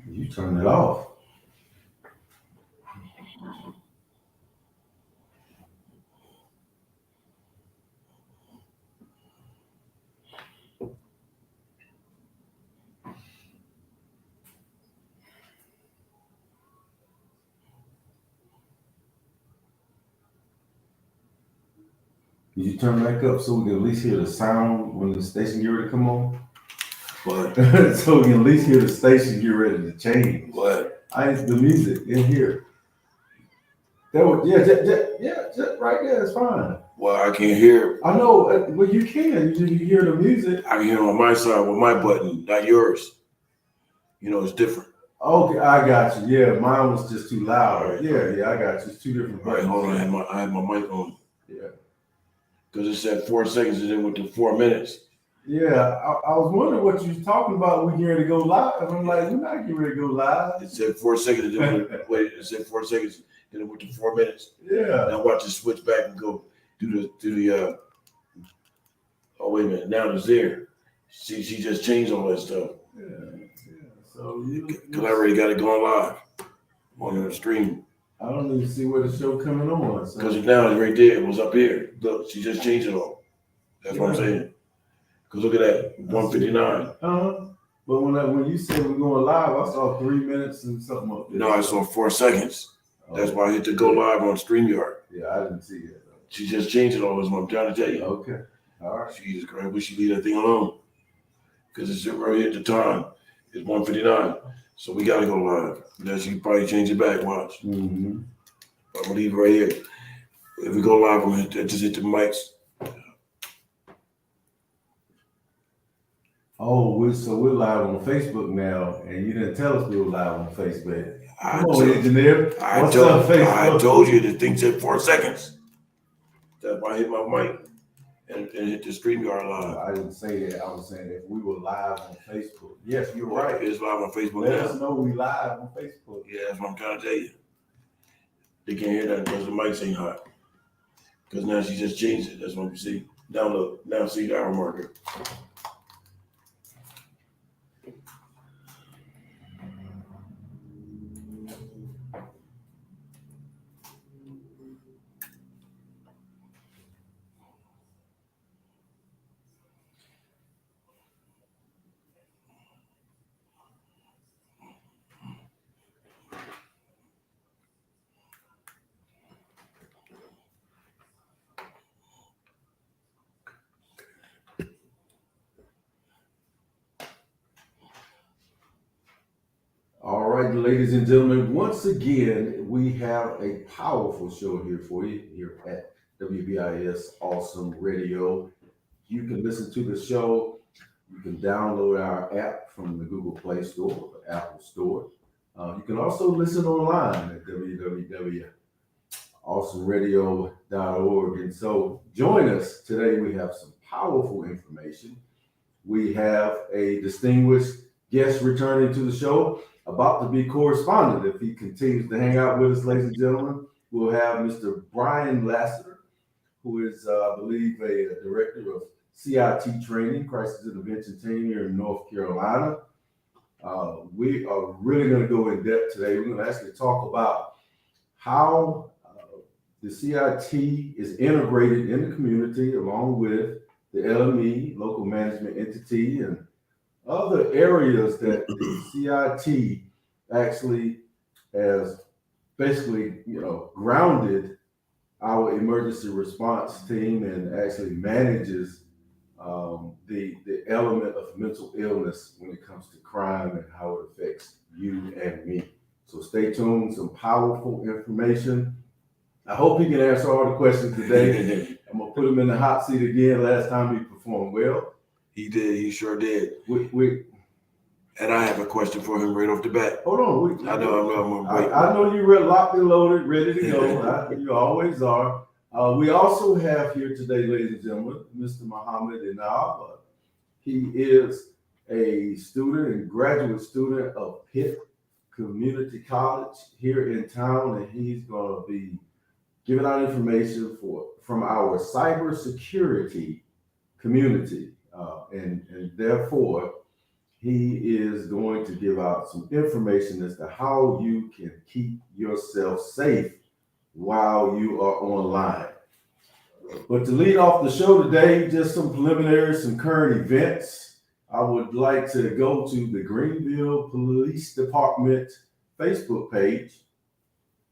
You turn it off. Did you turn back up so we can at least hear the sound when the station get ready to come on? What? So we can at least hear the station get ready to change. What? The music in here. That was just right there. It's fine. Well, I can't hear. I know. Well, you can. You hear the music. I can hear on my side with my button, not yours. You know, it's different. Okay, I got you. Yeah, mine was just too loud. Right. Yeah, I got you. It's two different All right, buttons. hold on. I had my mic on. Yeah. Because it said 4 seconds and then went to 4 minutes. Yeah, I was wondering what you was talking about. We getting ready to go live. I'm like, we're not getting ready to go live. It said 4 seconds and then it said 4 seconds and it went to 4 minutes. Yeah. Now watch it switch back and go do the oh wait a minute, now it's there. She just changed all that stuff. Yeah. So Because I already got it going live on the stream. I don't even see where the show coming on. Because now it's right there. It was up here. Look, she just changed it all. That's what I'm saying. Because look at that, 159. But when you said we're going live, I saw 3 minutes and something up there. No, I saw 4 seconds. That's why I hit to go live on StreamYard. Yeah, I didn't see that. She just changed it all. That's what I'm trying to tell you. Okay. All right. Jesus Christ, we should leave that thing alone. Because it's right here at the time. It's 1:59. So we got to go live. Then she probably change it back. Watch. Mm-hmm. I'm going to leave it right here. If we go live, I'm going to just hit the mics. Oh, so we're live on Facebook now, and you didn't tell us we were live on Facebook. I told you the thing said 4 seconds. That's why I hit my mic and hit the StreamYard live. I didn't say that. I was saying if we were live on Facebook. Yes, you're right. It's live on Facebook Let now. us know we live on Facebook. Yeah, that's what I'm trying to tell you. They can't hear that because the mics ain't hot. Because now she just changed it. That's what you see. Now look. Now see the hour marker. All right, ladies and gentlemen, once again, we have a powerful show here for you here at WBIS Awesome Radio. You can listen to the show. You can download our app from the Google Play Store or the Apple Store. You can also listen online at www.awesomeradio.org. And so join us. Today we have some powerful information. We have a distinguished guest returning to the show, about to be correspondent if he continues to hang out with us, ladies and gentlemen. We'll have Mr. Brian Lasseter, who is, I believe, a director of CIT training, crisis intervention team here in North Carolina. We are really going to go in depth today. We're going to actually talk about how the CIT is integrated in the community along with the LME, local management entity, and other areas that the CIT actually has basically, grounded our emergency response team and actually manages the element of mental illness when it comes to crime and how it affects you and me. So stay tuned, some powerful information. I hope he can answer all the questions today. I'm gonna put him in the hot seat again. Last time he performed well. He did. He sure did. And I have a question for him right off the bat. Hold on. I know. I know you're locked and loaded, ready to go. You always are. We also have here today, ladies and gentlemen, Mr. Muhammad Inab. He is a student and graduate student of Pitt Community College here in town, and he's going to be giving out information from our cybersecurity community. And therefore, he is going to give out some information as to how you can keep yourself safe while you are online. But to lead off the show today, just some preliminaries, some current events. I would like to go to the Greenville Police Department Facebook page,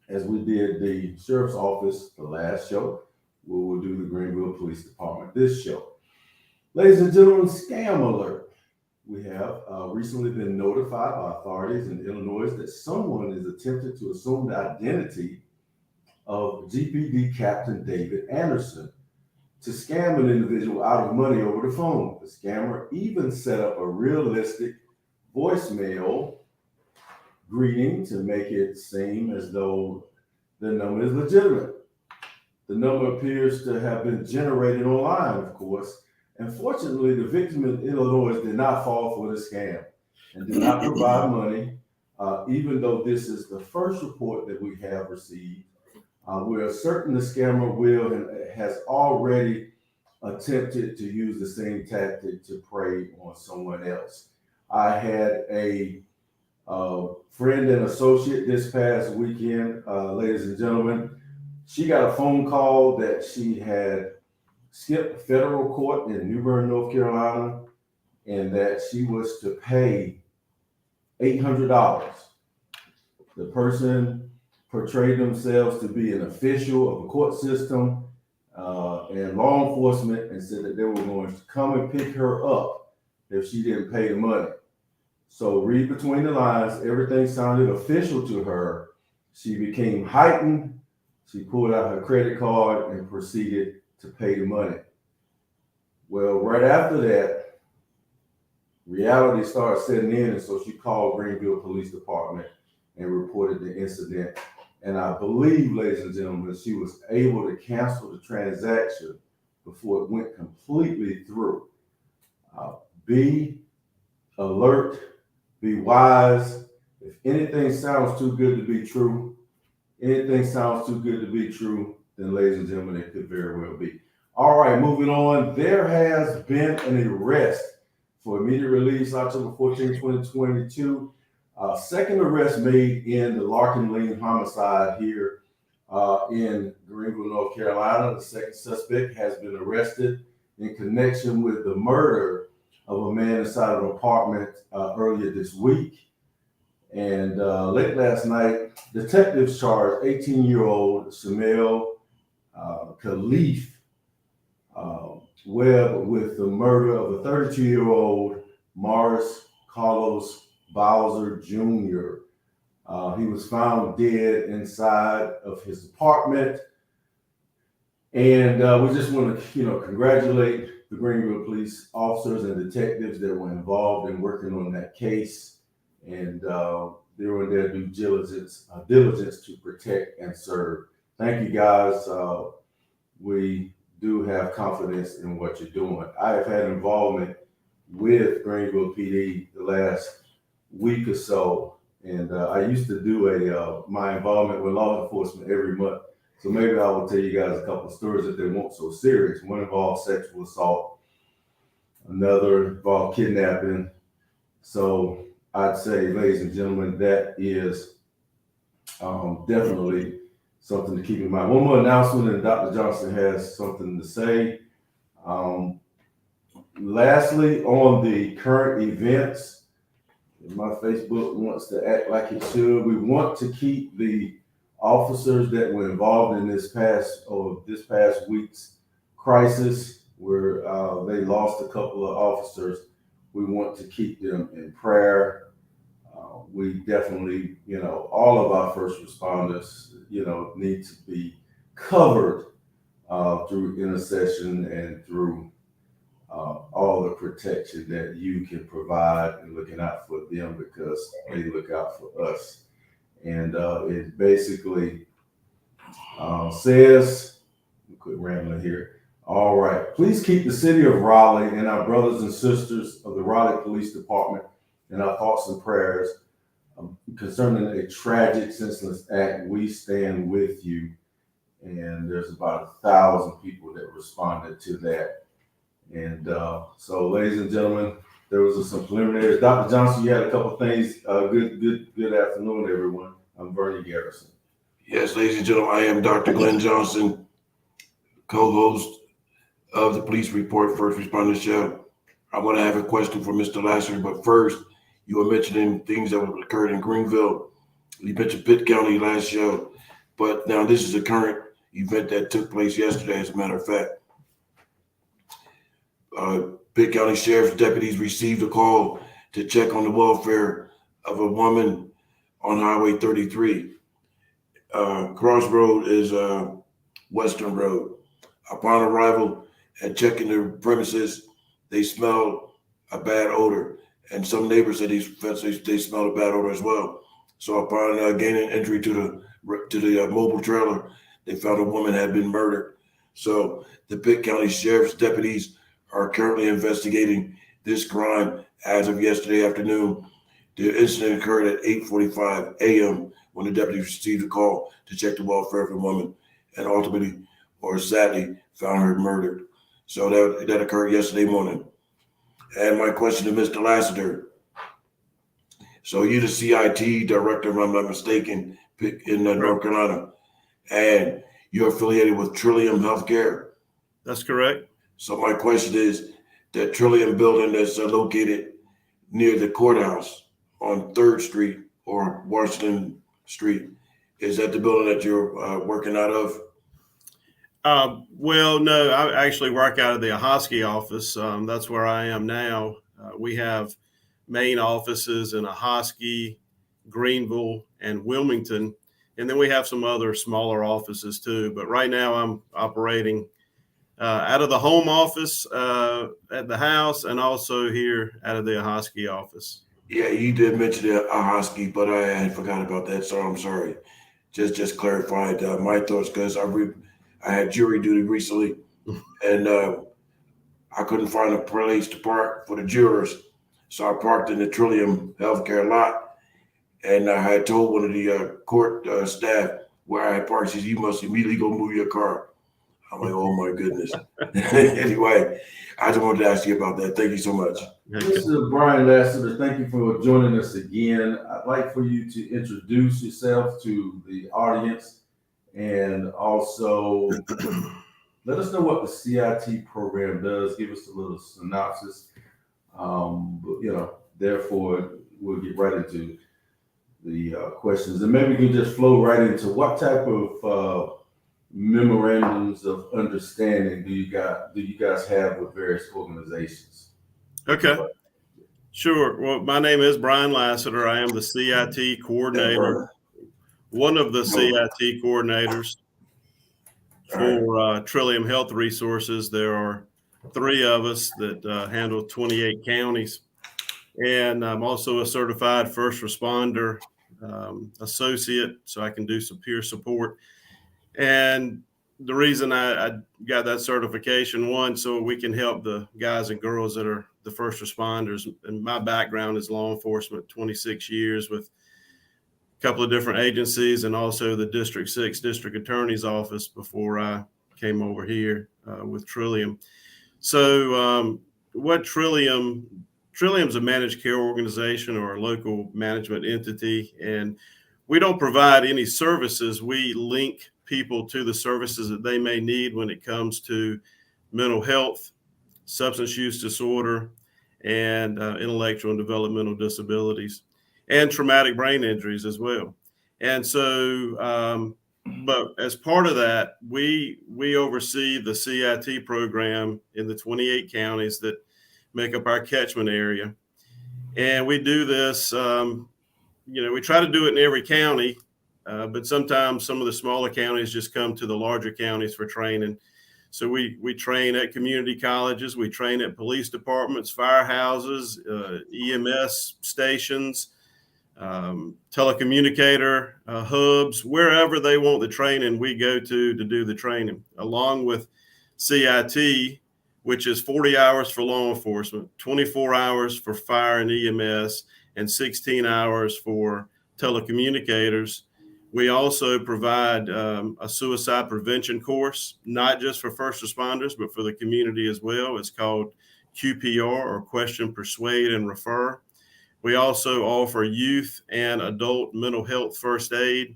as we did the Sheriff's Office the last show. We will do the Greenville Police Department this show. Ladies and gentlemen, scam alert. We have recently been notified by authorities in Illinois that someone is attempting to assume the identity of GPD Captain David Anderson to scam an individual out of money over the phone. The scammer even set up a realistic voicemail greeting to make it seem as though the number is legitimate. The number appears to have been generated online, of course. And fortunately, the victim in Illinois did not fall for the scam and did not provide money, even though this is the first report that we have received. We are certain the scammer will and has already attempted to use the same tactic to prey on someone else. I had a friend and associate this past weekend, ladies and gentlemen. She got a phone call that she had skipped federal court in New Bern, North Carolina, and that she was to pay $800. The person portrayed themselves to be an official of the court system and law enforcement, and said that they were going to come and pick her up if she didn't pay the money. So read between the lines, everything sounded official to her. She became heightened. She pulled out her credit card and proceeded to pay the money. Well, right after that, reality started setting in, and so she called Greenville Police Department and reported the incident. And I believe, ladies and gentlemen, she was able to cancel the transaction before it went completely through. Be alert, be wise. If anything sounds too good to be true, then ladies and gentlemen, it could very well be. All right, moving on. There has been an arrest for immediate release October 14, 2022. Second arrest made in the Larkin Lane homicide here in Greenville, North Carolina. The second suspect has been arrested in connection with the murder of a man inside of an apartment earlier this week. And late last night, detectives charged 18-year-old Shamel Khalif Webb with the murder of a 32-year-old Morris Carlos Bowser Jr. He was found dead inside of his apartment. And we just want to, congratulate the Greenville police officers and detectives that were involved in working on that case. And they were in their due diligence to protect and serve. Thank you, guys. We do have confidence in what you're doing. I have had involvement with Greenville PD the last week or so, and I used to do my involvement with law enforcement every month. So maybe I will tell you guys a couple of stories that they weren't so serious. One involved sexual assault, another involved kidnapping. So I'd say, ladies and gentlemen, that is definitely something to keep in mind. One more announcement, and Dr. Johnson has something to say. Lastly, on the current events, my Facebook wants to act like it should. We want to keep the officers that were involved in this past week's crisis, where they lost a couple of officers. We want to keep them in prayer. We definitely, all of our first responders, need to be covered through intercession and through all the protection that you can provide and looking out for them, because they look out for us. And it basically says, quit rambling here. All right, please keep the city of Raleigh and our brothers and sisters of the Raleigh Police Department in our thoughts and prayers concerning a tragic, senseless act. We stand with you. And there's about 1,000 people that responded to that. And so, ladies and gentlemen, There was some preliminaries. Dr. Johnson, you had a couple things. Good afternoon, everyone. I'm Vernon Garrison. Yes, ladies and gentlemen, I am Dr. Glenn Johnson, co-host of the Police Report First Responder Show. I want to have a question for Mr. Lasseter, but first, you were mentioning things that occurred in Greenville. You mentioned Pitt County last show, but now this is a current event that took place yesterday, as a matter of fact. Pitt County Sheriff's deputies received a call to check on the welfare of a woman on Highway 33. Crossroad is Western Road. Upon arrival and checking the premises, they smelled a bad odor, and some neighbors said they smelled a bad odor as well. So upon gaining entry to the mobile trailer, they found a woman had been murdered. So the Pitt County Sheriff's deputies are currently investigating this crime as of yesterday afternoon. The incident occurred at 8:45 a.m. when the deputies received a call to check the welfare of the woman, and ultimately, or sadly, found her murdered. So that occurred yesterday morning. And my question to Mr. Lasseter. So you're the CIT director, if I'm not mistaken, in North Carolina, and you're affiliated with Trillium Healthcare. That's correct. So my question is, that Trillium building that's located near the courthouse on 3rd Street or Washington Street, is that the building that you're working out of? Well, no, I actually work out of the Ahoskie office. That's where I am now. We have main offices in Ahoskie, Greenville, and Wilmington. And then we have some other smaller offices too. But right now I'm operating out of the home office at the house, and also here out of the Ahoskie office. Yeah, you did mention the Ahoskie, but I had forgot about that, so I'm sorry. Just clarified my thoughts, because I had jury duty recently, and I couldn't find a place to park for the jurors, so I parked in the Trillium Healthcare lot, and I had told one of the court staff where I had parked. He said, "You must immediately go move your car." I'm like, oh my goodness. Anyway, I just wanted to ask you about that. Thank you so much. This is Brian Lasseter. Thank you for joining us again. I'd like for you to introduce yourself to the audience, and also let us know what the CIT program does. Give us a little synopsis. Therefore, we'll get right into the questions, and maybe we can just flow right into what type of memorandums of understanding do you guys have with various organizations? Okay, sure. Well, my name is Brian Lasseter. I am the CIT coordinator, one of the CIT coordinators for Trillium Health Resources. There are 3 of us that handle 28 counties. And I'm also a certified first responder associate, so I can do some peer support. And the reason I got that certification, one, so we can help the guys and girls that are the first responders. And my background is law enforcement, 26 years with a couple of different agencies, and also the District 6 District Attorney's Office before I came over here with Trillium. So what Trillium's a managed care organization or a local management entity, and we don't provide any services. We link people to the services that they may need when it comes to mental health, substance use disorder, and intellectual and developmental disabilities, and traumatic brain injuries as well. And so, but as part of that, we oversee the CIT program in the 28 counties that make up our catchment area. And we do this, we try to do it in every county, but sometimes some of the smaller counties just come to the larger counties for training. So we train at community colleges, we train at police departments, firehouses, EMS stations, telecommunicator hubs, wherever they want the training, we go to do the training, along with CIT, which is 40 hours for law enforcement, 24 hours for fire and EMS, and 16 hours for telecommunicators. We also provide a suicide prevention course, not just for first responders, but for the community as well. It's called QPR, or question, persuade, and refer. We also offer youth and adult mental health first aid.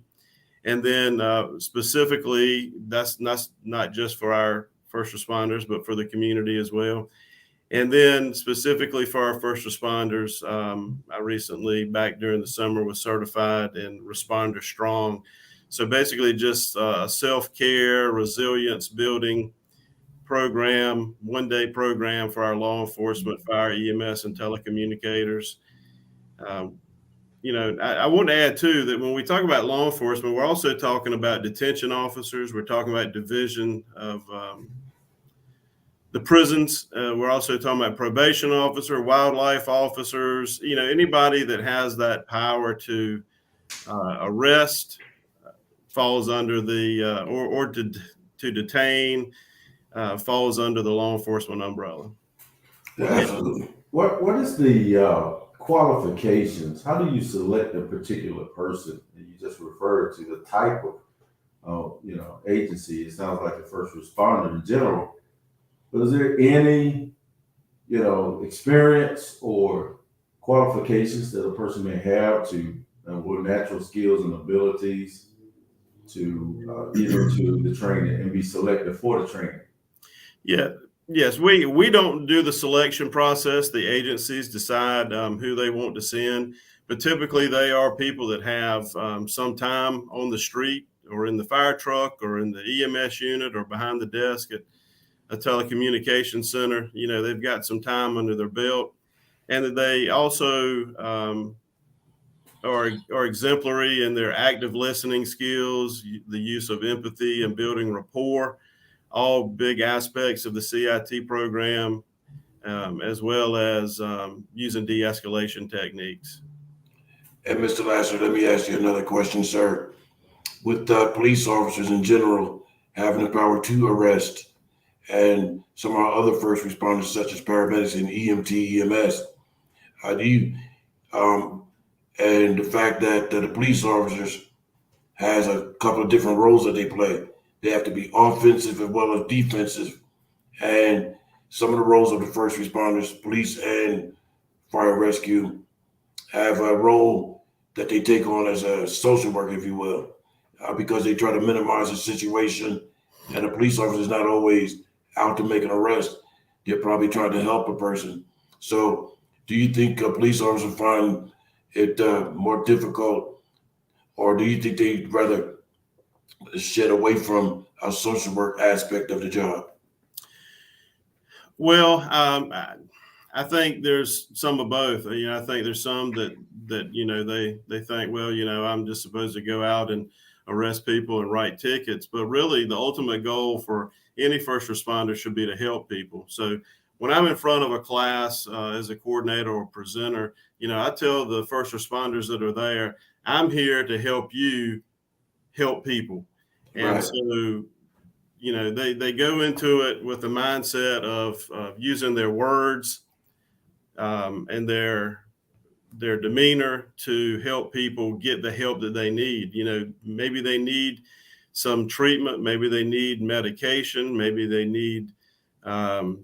And then specifically, that's not just for our first responders, but for the community as well. And then specifically for our first responders, I recently, back during the summer, was certified in Responder Strong. So basically just a self-care, resilience building program, one-day program for our law enforcement, fire, EMS, and telecommunicators. I want to add too that when we talk about law enforcement, we're also talking about detention officers. We're talking about division of the prisons. We're also talking about probation officer, wildlife officers, anybody that has that power to arrest falls under the, or to detain falls under the law enforcement umbrella. Absolutely. What is the qualifications? How do you select a particular person? You just referred to the type of agency. It sounds like a first responder in general. But is there any, experience or qualifications that a person may have to, with natural skills and abilities to get into the training and be selected for the training? Yeah. Yes, we don't do the selection process. The agencies decide who they want to send, but typically they are people that have some time on the street or in the fire truck or in the EMS unit or behind the desk at a telecommunications center. They've got some time under their belt, and that they also are exemplary in their active listening skills, the use of empathy, and building rapport. All big aspects of the CIT program, as well as using de-escalation techniques. And Mr. Lasseter, let me ask you another question, sir. With police officers in general having the power to arrest, and some of our other first responders, such as paramedics and EMT, EMS, and the fact that the police officers has a couple of different roles that they play. They have to be offensive as well as defensive. And some of the roles of the first responders, police and fire rescue, have a role that they take on as a social worker, if you will, because they try to minimize the situation. And the police officer is not always out to make an arrest. They're probably trying to help a person. So do you think a police officer find it more difficult, or do you think they'd rather shed away from a social work aspect of the job? Well, I think there's some of both. I think there's some that they think, well, I'm just supposed to go out and arrest people and write tickets. But really, the ultimate goal for any first responder should be to help people. So when I'm in front of a class as a coordinator or presenter, I tell the first responders that are there, I'm here to help you help people. And Right. so, they go into it with the mindset of using their words and their demeanor to help people get the help that they need. Maybe they need some treatment, maybe they need medication, maybe they need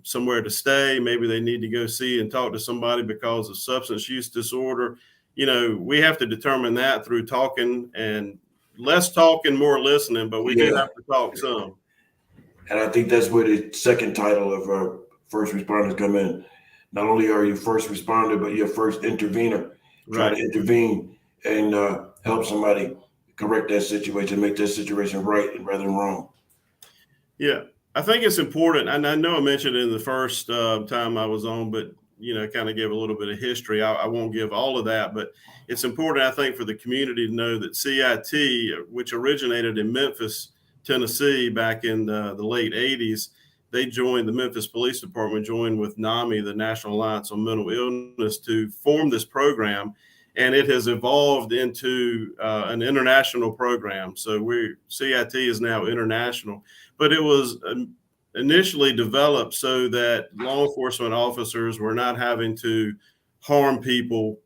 somewhere to stay, maybe they need to go see and talk to somebody because of substance use disorder. We have to determine that through talking, and less talking, more listening, but we do have to talk some. And I think that's where the second title of our first responders come in. Not only are you first responder, but you're first intervener. Try to intervene and help somebody correct that situation, make that situation right rather than wrong. Yeah, I think it's important. And I know I mentioned it in the first time I was on, but, kind of give a little bit of history. I won't give all of that, but it's important, I think, for the community to know that CIT, which originated in Memphis, Tennessee, back in the late 80s, they joined the Memphis Police Department, joined with NAMI, the National Alliance on Mental Illness, to form this program. And it has evolved into an international program. So CIT is now international, but it was initially developed so that law enforcement officers were not having to harm people.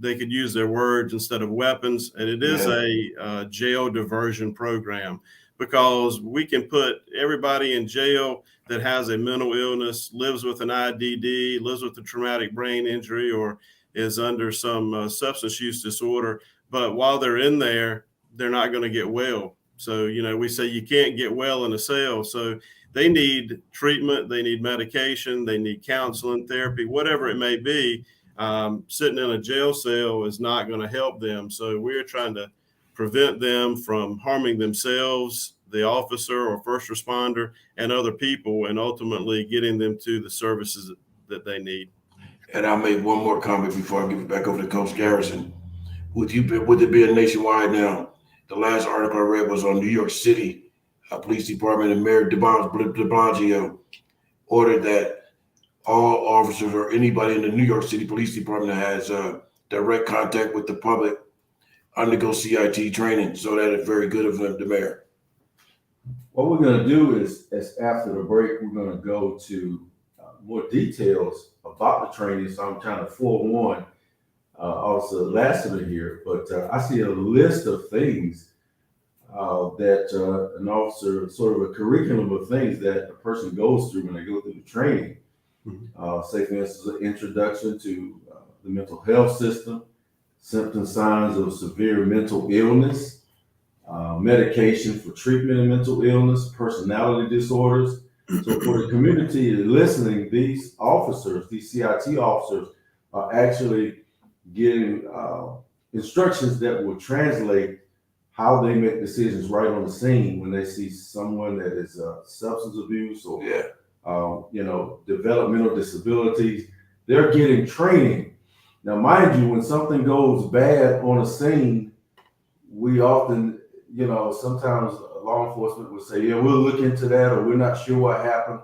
They could use their words instead of weapons. And it is a jail diversion program. because we can put everybody in jail that has a mental illness, lives with an IDD, lives with a traumatic brain injury, or is under some substance use disorder. But while they're in there, they're not going to get well. So, we say you can't get well in a cell. So they need treatment, they need medication, they need counseling, therapy, whatever it may be. Sitting in a jail cell is not going to help them. So we're trying to prevent them from harming themselves, the officer or first responder, and other people, and ultimately getting them to the services that they need. And I'll make one more comment before I give it back over to Coach Garrison. With it being nationwide now, the last article I read was on New York City Police Department, and Mayor de Blasio ordered that all officers or anybody in the New York City Police Department that has direct contact with the public undergo CIT training. So that is very good of the mayor. What we're going to do is after the break, we're going to go to more details about the training. So I'm trying to forewarn Officer Lasseter here, but I see a list of things that an officer, sort of a curriculum of things that a person goes through when they go through the training. Say, for instance, an introduction to the mental health system, symptoms, signs of severe mental illness, medication for treatment of mental illness, personality disorders. So for the community listening, these officers, these CIT officers, are actually getting instructions that will translate how they make decisions right on the scene when they see someone that is substance abuse or developmental disabilities. They're getting training. Now, mind you, when something goes bad on a scene, we often, sometimes law enforcement will say, yeah, we'll look into that, or we're not sure what happened.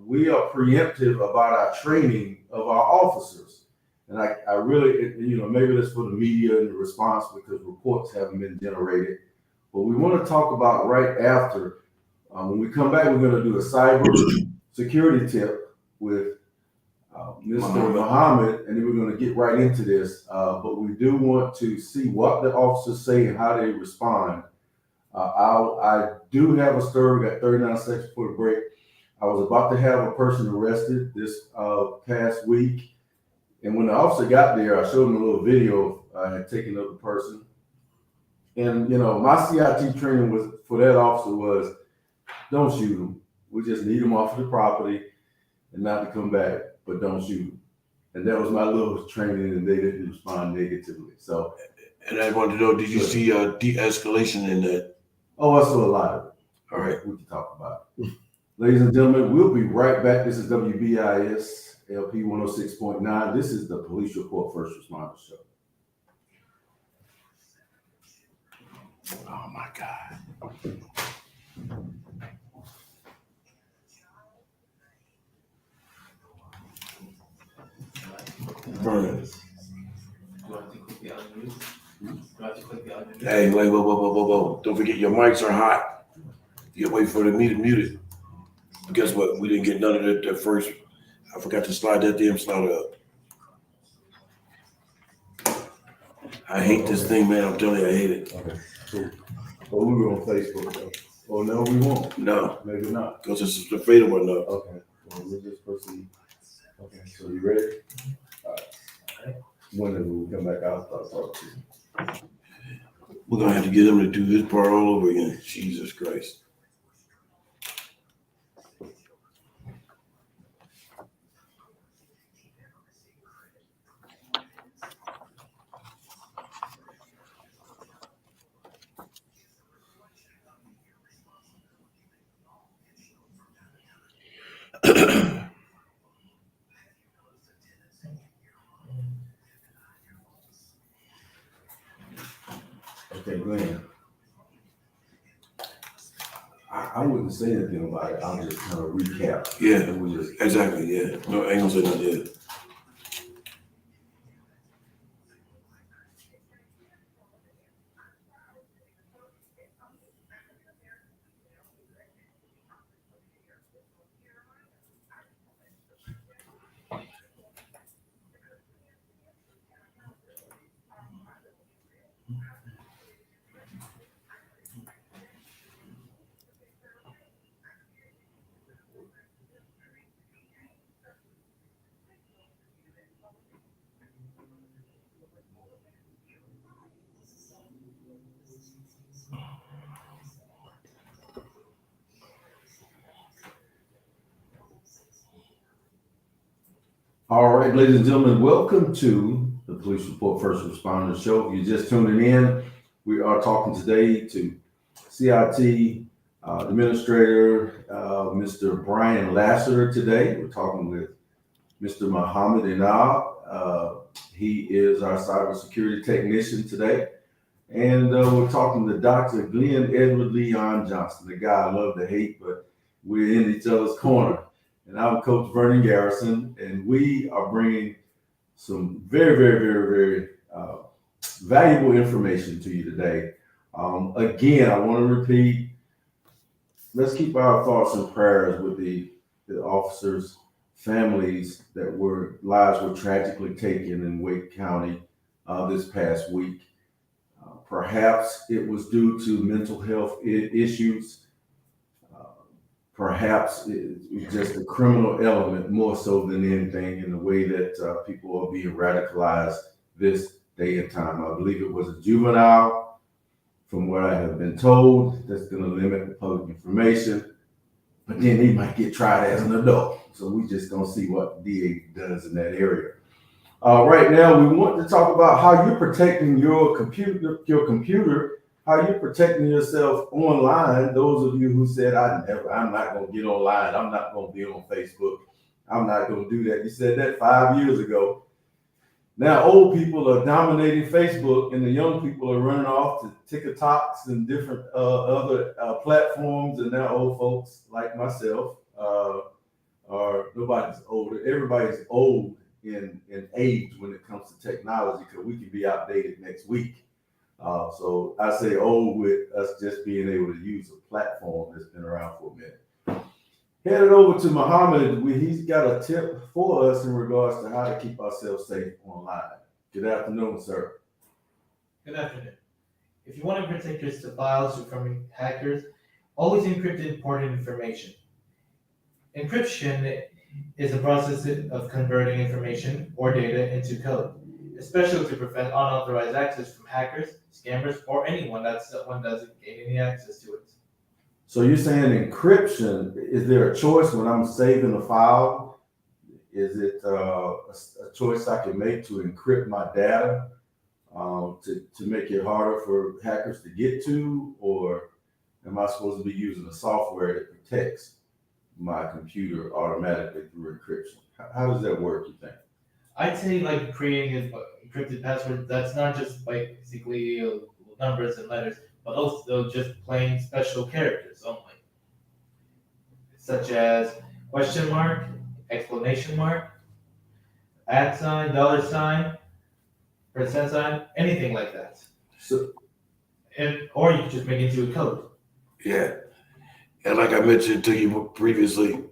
We are preemptive about our training of our officers. And I really, maybe that's for the media and the response because reports haven't been generated. But we want to talk about right after. When we come back, we're going to do a cyber security tip with Mr. Muhammad, and then we're going to get right into this. But we do want to see what the officers say and how they respond. I do have a story. We got 39 seconds before the break. I was about to have a person arrested this past week. And when the officer got there, I showed him a little video I had taken of the person. And, my CIT training was for that officer was, don't shoot him. We just need him off of the property and not to come back, but don't shoot him. And that was my little training, and they didn't respond negatively. So, and I wanted to know, did you see de-escalation in that? Oh, I saw a lot of it. All right. We can talk about it. Ladies and gentlemen, we'll be right back. This is WBIS LP 106.9. This is the Police Report First Responder Show. Oh my God. Vernon. Hey, wait, whoa. Don't forget your mics are hot. You gotta wait for the mute it. But guess what? We didn't get none of that first. I forgot to slide that damn slider up. I hate this thing, man. I'm telling you, I hate it. Okay, cool. Well, we were on Facebook though. Oh no, we won't. No. Maybe not. Because this is the fatal one, though. Okay. Well, we'll just proceed. Okay, so you ready? All right. When we come back, I'll start talking to you. We're gonna have to get him to do this part all over again. Jesus Christ. Okay, Glenn. I wouldn't say anything about it. I'll just kind of recap. Yeah, We just, exactly. Yeah. No, I ain't gonna say nothing yet. All right, ladies and gentlemen, welcome to the Police Report First Responders Show. If you're just tuning in, we are talking today to CIT Administrator Mr. Brian Lasseter today. We're talking with Mr. Muhammad Inab. He is our cybersecurity technician today. And we're talking to Dr. Glenn Edward Leon Johnson, the guy I love to hate, but we're in each other's corner. And I'm Coach Vernon Garrison, and we are bringing some very valuable information to you today. Again, I want to repeat, let's keep our thoughts and prayers with the officers' families that lives were tragically taken in Wake County this past week. Perhaps it was due to mental health issues. Perhaps it's just a criminal element more so than anything in the way that people are being radicalized this day and time. I believe it was a juvenile, from what I have been told, that's going to limit the public information. But then he might get tried as an adult. So we just going to see what the DA does in that area. Right now, we want to talk about how you're protecting your computer, how you're protecting yourself online. Those of you who said, I'm not going to get online. I'm not going to be on Facebook. I'm not going to do that. You said that 5 years ago. Now, old people are dominating Facebook and the young people are running off to TikToks and different other platforms. And now old folks like myself nobody's older. Everybody's old in age when it comes to technology because we can be outdated next week. So I say old with us just being able to use a platform that's been around for a minute. Headed over to Muhammad, he's got a tip for us in regards to how to keep ourselves safe online. Good afternoon, sir. Good afternoon. If you want to protect your files from hackers, always encrypt important information. Encryption is a process of converting information or data into code, especially to prevent unauthorized access from hackers, scammers, or anyone that doesn't gain any access to it. So you're saying encryption, is there a choice when I'm saving a file? Is it a choice I can make to encrypt my data to make it harder for hackers to get to? Or am I supposed to be using a software that protects my computer automatically through encryption? How does that work, you think? I'd say like creating an encrypted password that's not just basically numbers and letters, but also just plain special characters only, such as question mark, exclamation mark, at sign, dollar sign, percent sign, anything like that. Or you can just make it into a code. Yeah. And like I mentioned to you previously,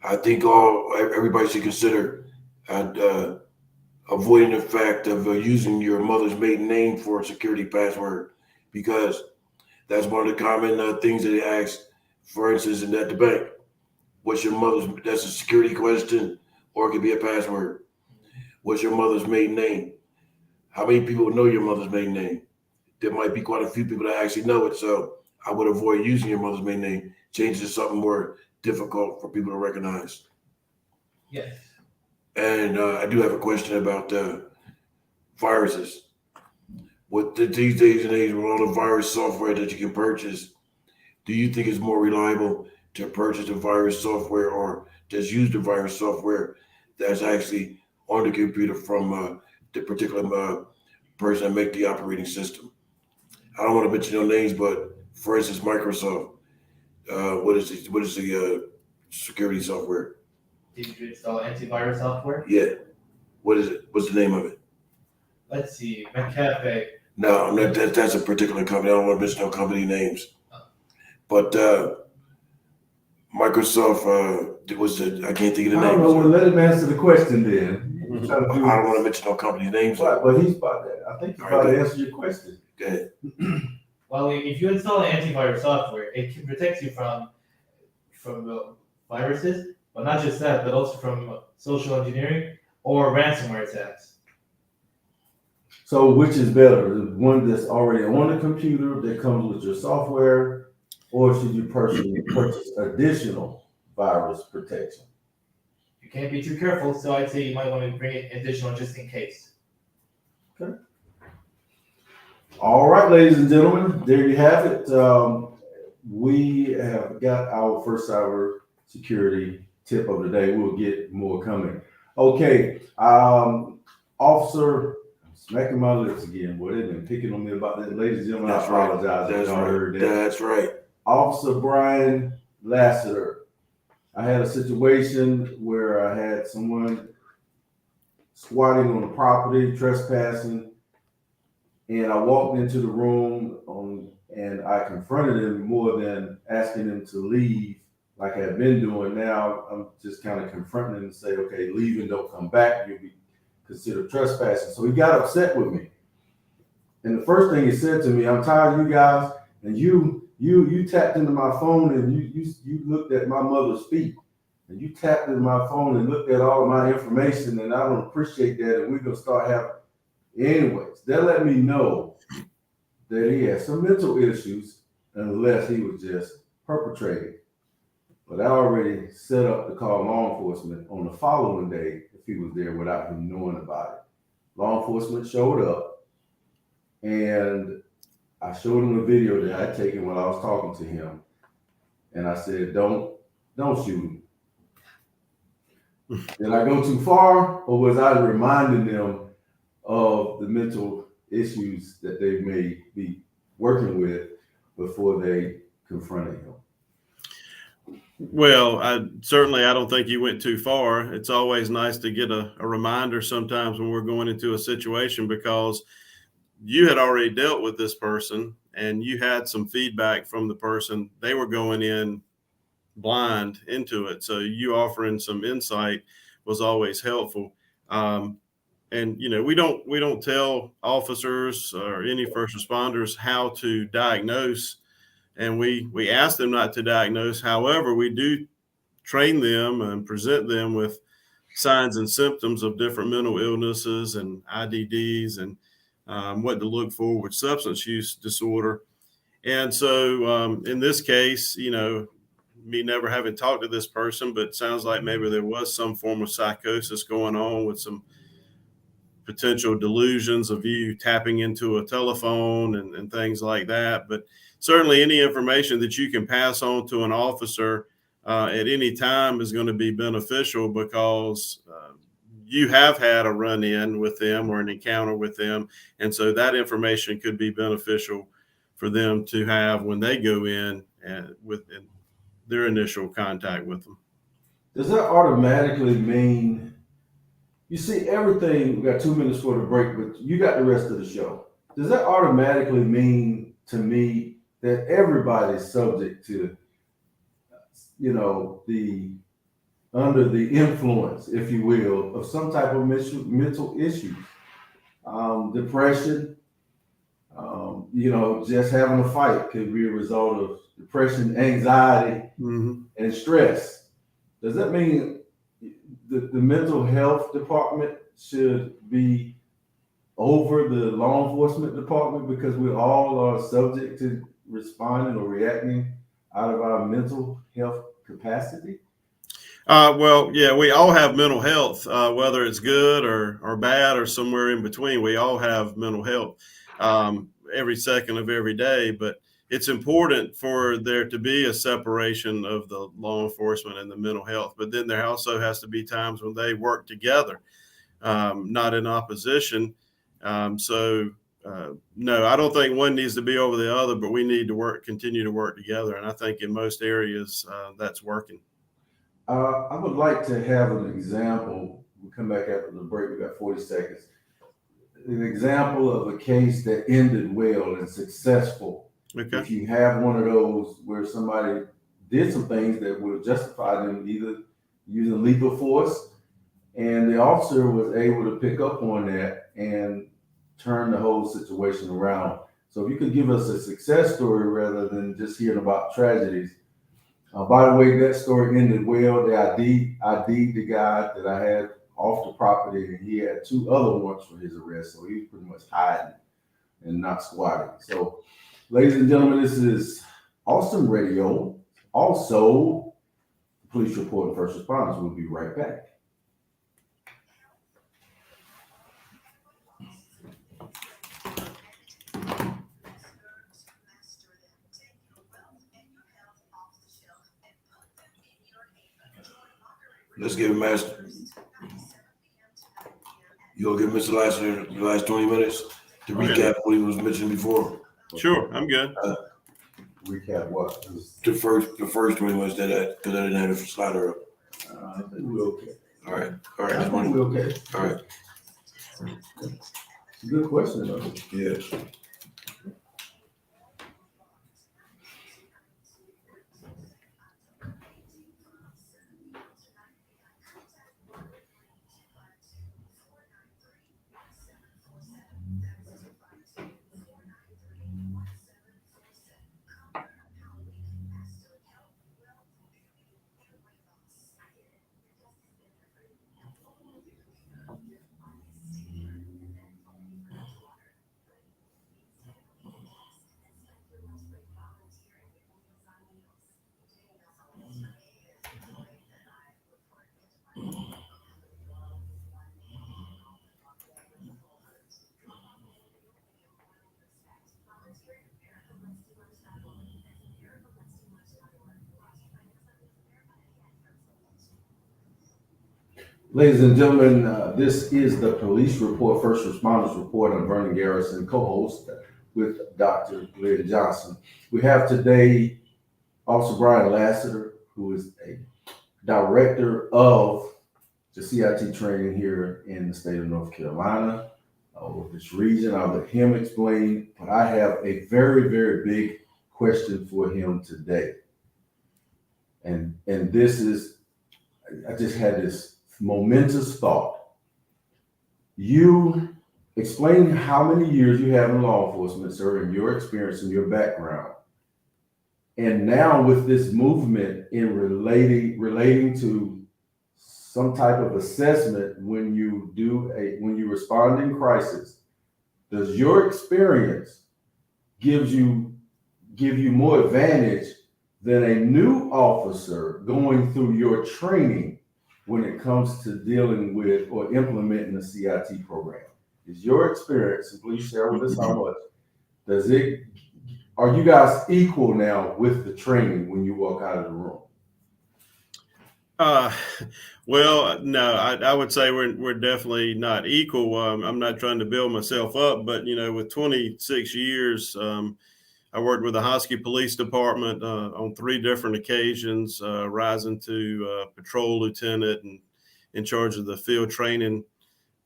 I think everybody should consider avoiding the fact of using your mother's maiden name for a security password, because that's one of the common things that they ask, for instance, at the bank. What's your mother's, that's a security question, or it could be a password. What's your mother's maiden name? How many people know your mother's maiden name? There might be quite a few people that actually know it, so I would avoid using your mother's maiden name. Change it to something more difficult for people to recognize. Yes. And I do have a question about viruses. With these days and age, with all the virus software that you can purchase, do you think it's more reliable to purchase the virus software or just use the virus software that's actually on the computer from the particular person that make the operating system? I don't want to mention no names, but for instance, Microsoft. What is the security software? Did you install antivirus software? Yeah. What is it? What's the name of it? Let's see, McAfee. No, that's a particular company. I don't want to mention no company names. But Microsoft, I can't think of the name. I don't know. Well, let him answer the question then. I don't want to mention no company names. But he's about that. I think he's about to answer your question. Go ahead. Well, if you install antivirus software, it can protect you from viruses, but not just that, but also from social engineering or ransomware attacks. So which is better? The one that's already on the computer that comes with your software, or should you personally purchase additional virus protection? You can't be too careful, so I'd say you might want to bring it additional just in case. All right, ladies and gentlemen, there you have it. We have got our first cyber security tip of the day. We'll get more coming. Okay, officer, I'm smacking my lips again. Boy, they've been picking on me about that. Ladies and gentlemen, That's I right. apologize if That's y'all heard right. that. That's right. Officer Brian Lasseter. I had a situation where I had someone squatting on the property, trespassing, and I walked into the room and I confronted him more than asking him to leave like I've been doing. Now I'm just kind of confronting him and say, okay, leave and don't come back. You'll be considered trespassing. So he got upset with me. And the first thing he said to me, I'm tired of you guys, and you tapped into my phone and you looked at my mother's feet. And you tapped into my phone and looked at all of my information, and I don't appreciate that. And we're gonna start having, anyways. That let me know that he had some mental issues, unless he was just perpetrating. But I already set up to call law enforcement on the following day if he was there without him knowing about it. Law enforcement showed up, and I showed him a video that I had taken while I was talking to him, and I said, "Don't shoot him." Did I go too far, or was I reminding them of the mental issues that they may be working with before they confronted him? Well, I don't think you went too far. It's always nice to get a reminder sometimes when we're going into a situation, because you had already dealt with this person and you had some feedback from the person. They were going in blind into it. So you offering some insight was always helpful. And we don't tell officers or any first responders how to diagnose, and we ask them not to diagnose. However, we do train them and present them with signs and symptoms of different mental illnesses and IDDs, and what to look for with substance use disorder. And so in this case, me never having talked to this person, but it sounds like maybe there was some form of psychosis going on with some potential delusions of you tapping into a telephone and things like that. But certainly any information that you can pass on to an officer at any time is going to be beneficial, because you have had a run-in with them or an encounter with them. And so that information could be beneficial for them to have when they go in and with their initial contact with them. Does that automatically mean, you see everything, we got 2 minutes for the break, but you got the rest of the show. Does that automatically mean to me that everybody's subject to, the under the influence, if you will, of some type of mental issues? Depression, just having a fight could be a result of depression, anxiety, and stress. Does that mean the mental health department should be over the law enforcement department, because we all are subject to responding or reacting out of our mental health capacity? Well, yeah, we all have mental health, whether it's good or bad or somewhere in between. We all have mental health every second of every day, but it's important for there to be a separation of the law enforcement and the mental health. But then there also has to be times when they work together, not in opposition. No, I don't think one needs to be over the other, but we need to continue to work together. And I think in most areas that's working. I would like to have an example. We'll come back after the break. We got 40 seconds. An example of a case that ended well and successful. Okay. If you have one of those where somebody did some things that would have justified them either using lethal force, and the officer was able to pick up on that and turn the whole situation around. So if you could give us a success story rather than just hearing about tragedies. By the way, that story ended well. They ID'd the guy that I had off the property, and he had 2 other warrants for his arrest. So he was pretty much hiding and not squatting. So, ladies and gentlemen, this is Awesome Radio. Also, Police Report and First Responders. We'll be right back. Let's give Master. You'll give Mr. Lasseter the last 20 minutes to Okay. recap what he was mentioning before. Sure, I'm good. Recap what? The first 20 minutes because I didn't have the slider up. I think we're okay. All right. I Just think one. we're okay. All right. It's a good question, though. Yeah. Ladies and gentlemen, this is the police report, first responders report. I'm Vernon Garrison, co-host with Dr. Glenn Johnson. We have today Officer Brian Lasseter, who is a director of the CIT training here in the state of North Carolina, or this region. I'll let him explain, but I have a very, very big question for him today. And this is, I just had this momentous thought. You explain how many years you have in law enforcement, sir, and your experience and your background. And now with this movement in relating to some type of assessment when you respond in crisis, does your experience give you more advantage than a new officer going through your training when it comes to dealing with or implementing the CIT program? Is your experience, and please share with us how much, are you guys equal now with the training when you walk out of the room? Well, no, I would say we're definitely not equal. I'm not trying to build myself up, but with 26 years, I worked with the Hosky Police Department on 3 different occasions, rising to patrol lieutenant and in charge of the field training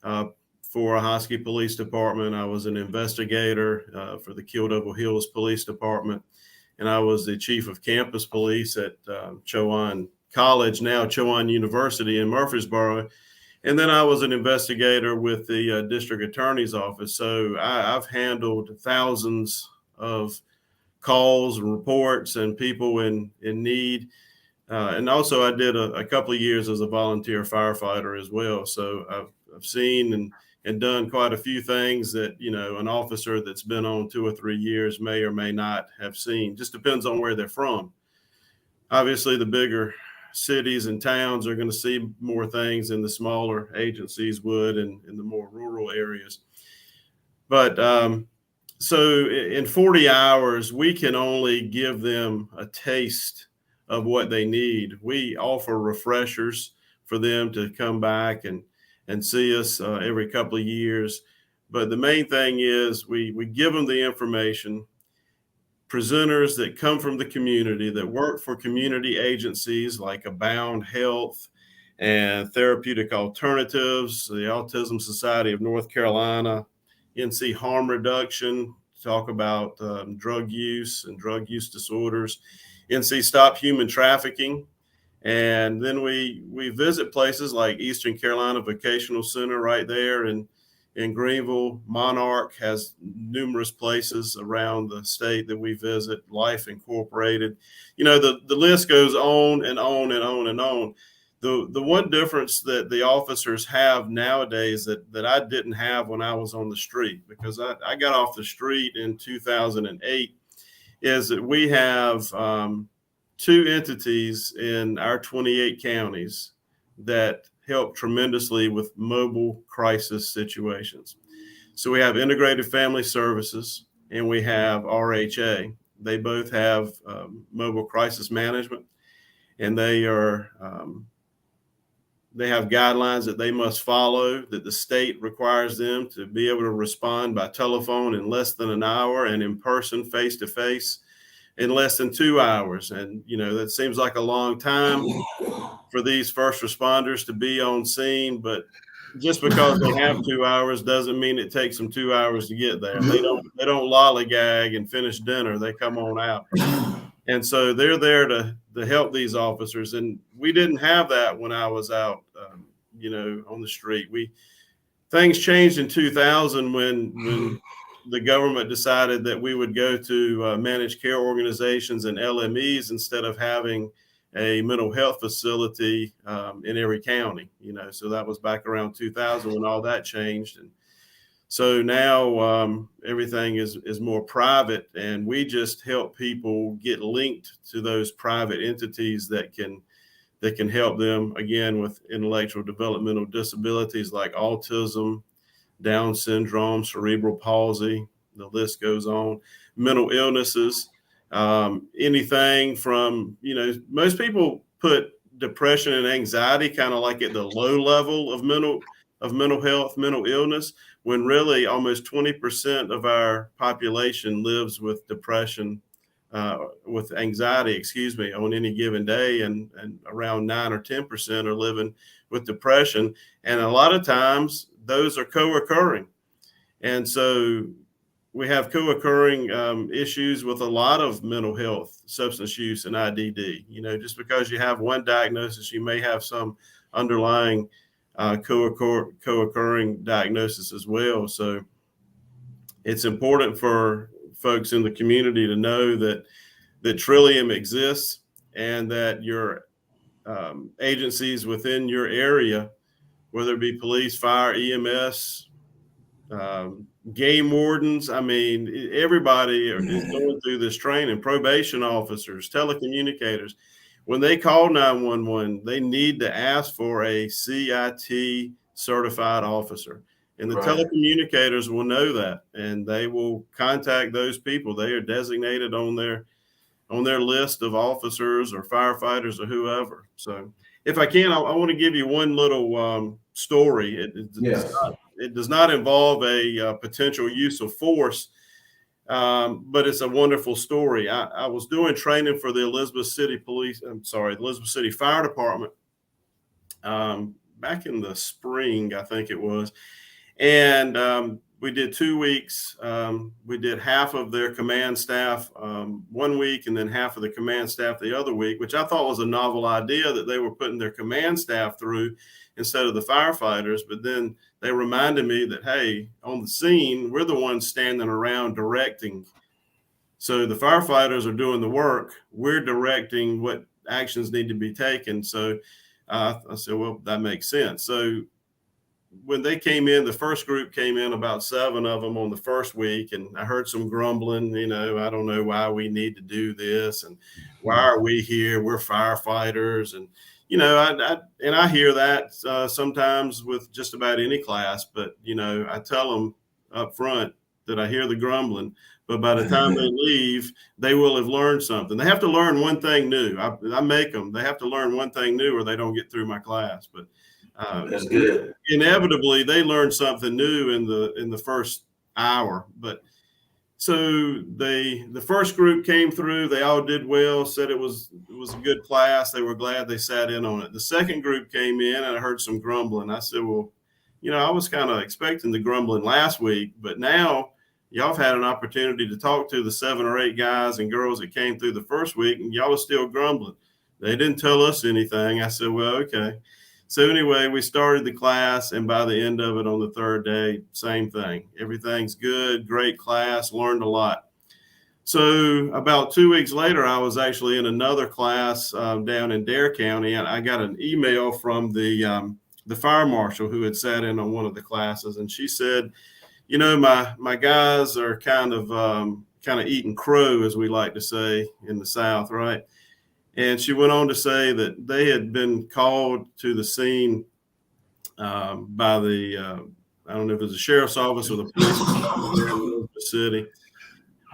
for a Hosky Police Department. I was an investigator for the Kill Hills Police Department, and I was the chief of campus police at Chowan College, now Chowan University in Murfreesboro. And then I was an investigator with the district attorney's office. So I've handled thousands of calls and reports and people in need. And also I did a couple of years as a volunteer firefighter as well. So I've seen and done quite a few things that, an officer that's been on 2 or 3 years may or may not have seen. Just depends on where they're from. Obviously, the bigger cities and towns are going to see more things than the smaller agencies would in the more rural areas. But so in 40 hours, we can only give them a taste of what they need. We offer refreshers for them to come back and see us every couple of years. But the main thing is we give them the information. Presenters that come from the community, that work for community agencies like Abound Health and Therapeutic Alternatives, the Autism Society of North Carolina, NC Harm Reduction, talk about drug use and drug use disorders, NC Stop Human Trafficking. And then we visit places like Eastern Carolina Vocational Center right there in Greenville. Monarch has numerous places around the state that we visit, Life Incorporated. The list goes on and on and on and on. The one difference that the officers have nowadays that I didn't have when I was on the street, because I got off the street in 2008, is that we have 2 entities in our 28 counties that help tremendously with mobile crisis situations. So we have Integrated Family Services and we have RHA. They both have mobile crisis management, and they are they have guidelines that they must follow, that the state requires them to be able to respond by telephone in less than an hour and in person, face to face, in less than 2 hours. And, that seems like a long time for these first responders to be on scene, but just because they have 2 hours doesn't mean it takes them 2 hours to get there. They don't lollygag and finish dinner. They come on out. And so they're there to help these officers. And we didn't have that when I was out, on the street. Things changed in 2000 when the government decided that we would go to managed care organizations and LMEs instead of having a mental health facility in every county. So that was back around 2000 when all that changed. And so now everything is more private, and we just help people get linked to those private entities that can help them, again, with intellectual developmental disabilities like autism, Down syndrome, cerebral palsy, the list goes on, mental illnesses, anything from, most people put depression and anxiety kind of like at the low level of mental health, mental illness, when really almost 20% of our population lives with depression, with anxiety, on any given day, and around 9 or 10% are living with depression. And a lot of times those are co-occurring. And so we have co-occurring issues with a lot of mental health, substance use, and IDD. Just because you have one diagnosis, you may have some underlying co-occurring diagnosis as well. So it's important for folks in the community to know that Trillium exists, and that your agencies within your area, whether it be police, fire, EMS, game wardens, everybody is going through this training, probation officers, telecommunicators. When they call 911, they need to ask for a CIT certified officer. And the telecommunicators will know that, and they will contact those people. They are designated on their list of officers or firefighters or whoever. So if I can, I want to give you one little story. It does not involve a potential use of force, but it's a wonderful story. I was doing training for the Elizabeth City Fire Department back in the spring, I think it was. And we did 2 weeks. We did half of their command staff 1 week, and then half of the command staff the other week, which I thought was a novel idea, that they were putting their command staff through instead of the firefighters. But then they reminded me that, hey, on the scene, we're the ones standing around directing. So the firefighters are doing the work. We're directing what actions need to be taken. So I said, well, that makes sense. So when they came in, the first group came in, about 7 of them on the first week, and I heard some grumbling, I don't know why we need to do this, and why are we here? We're firefighters. And, I hear that sometimes with just about any class, but, I tell them up front that I hear the grumbling, but by the time they leave, they will have learned something. They have to learn one thing new. I make them, they have to learn one thing new or they don't get through my class. But that's good. Inevitably, they learn something new in the first hour. But so the first group came through. They all did well. Said it was a good class. They were glad they sat in on it. The second group came in, and I heard some grumbling. I said, well, I was kind of expecting the grumbling last week, but now y'all have had an opportunity to talk to the 7 or 8 guys and girls that came through the first week, and y'all was still grumbling. They didn't tell us anything. I said, well, okay. So anyway, we started the class, and by the end of it on the third day, same thing. Everything's good, great class, learned a lot. So about 2 weeks later, I was actually in another class down in Dare County, and I got an email from the fire marshal who had sat in on one of the classes, and she said, my guys are kind of eating crow, as we like to say in the South, right? And she went on to say that they had been called to the scene by the, I don't know if it was the sheriff's office or the police in the city.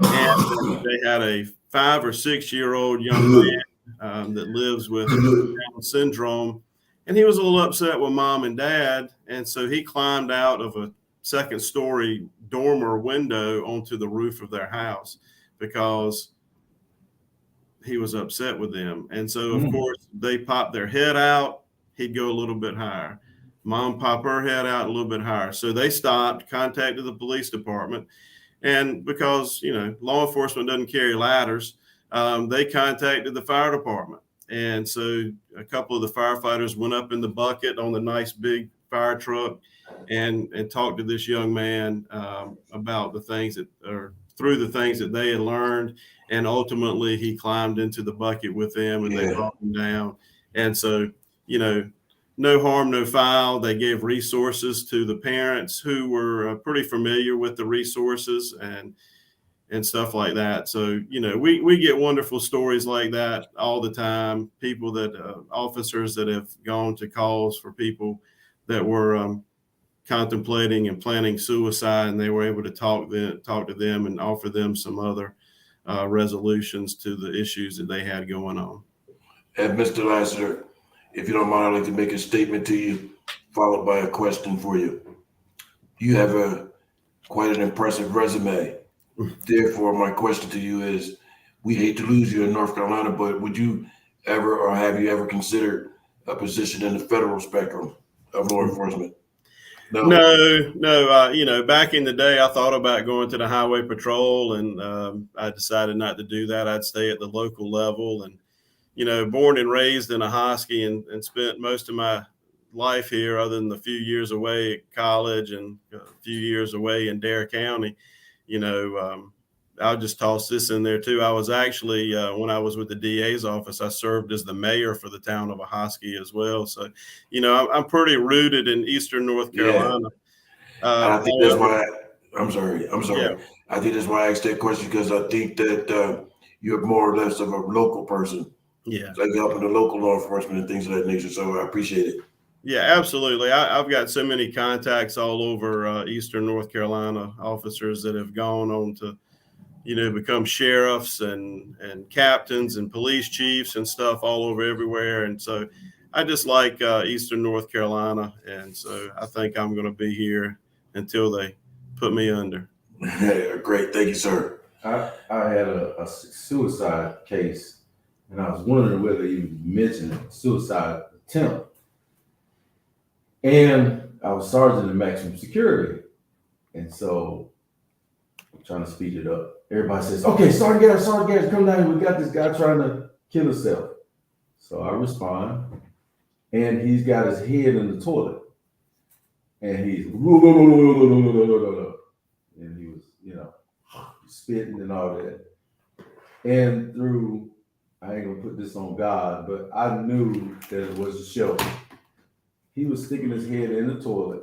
And they had a 5 or 6 year old young man that lives with Down syndrome. And he was a little upset with mom and dad. And so he climbed out of a second story dormer window onto the roof of their house because he was upset with them. And so, of course, they popped their head out. He'd go a little bit higher. Mom popped her head out a little bit higher. So they stopped, contacted the police department. And because, law enforcement doesn't carry ladders, they contacted the fire department. And so a couple of the firefighters went up in the bucket on the nice big fire truck and talked to this young man about the things through the things that they had learned. And ultimately he climbed into the bucket with them and they brought him down. And so, no harm, no foul. They gave resources to the parents who were pretty familiar with the resources and stuff like that. So, we get wonderful stories like that all the time. People that officers that have gone to calls for people that were contemplating and planning suicide, and they were able to talk to them and offer them some other resolutions to the issues that they had going on. And Mr. Lasseter, if you don't mind, I'd like to make a statement to you, followed by a question for you. You have quite an impressive resume. Therefore, my question to you is, we hate to lose you in North Carolina, but would you ever, or have you ever considered a position in the federal spectrum of law enforcement? No. Back in the day, I thought about going to the highway patrol, and I decided not to do that. I'd stay at the local level. And, born and raised in a Hosky and spent most of my life here, other than the few years away at college and a few years away in Dare County. I'll just toss this in there too. I was actually, when I was with the DA's office, I served as the mayor for the town of Ahoskie as well. So, I'm pretty rooted in Eastern North Carolina. I think that's why, I'm sorry. Yeah. I think that's why I asked that question, because I think that you're more or less of a local person. Yeah. Like helping the local law enforcement and things of that nature. So I appreciate it. Yeah, absolutely. I've got so many contacts all over Eastern North Carolina, officers that have gone on to, become sheriffs and captains and police chiefs and stuff all over everywhere. And so I just like Eastern North Carolina. And so I think I'm going to be here until they put me under. Great. Thank you, sir. I had a suicide case, and I was wondering whether you mentioned suicide attempt. And I was sergeant in maximum security. And so I'm trying to speed it up. Everybody says, okay, Sergeant Garrison, come down here. We got this guy trying to kill himself. So I respond, and he's got his head in the toilet. And he's, and he was, spitting and all that. And through, I ain't gonna put this on God, but I knew that it was a show. He was sticking his head in the toilet,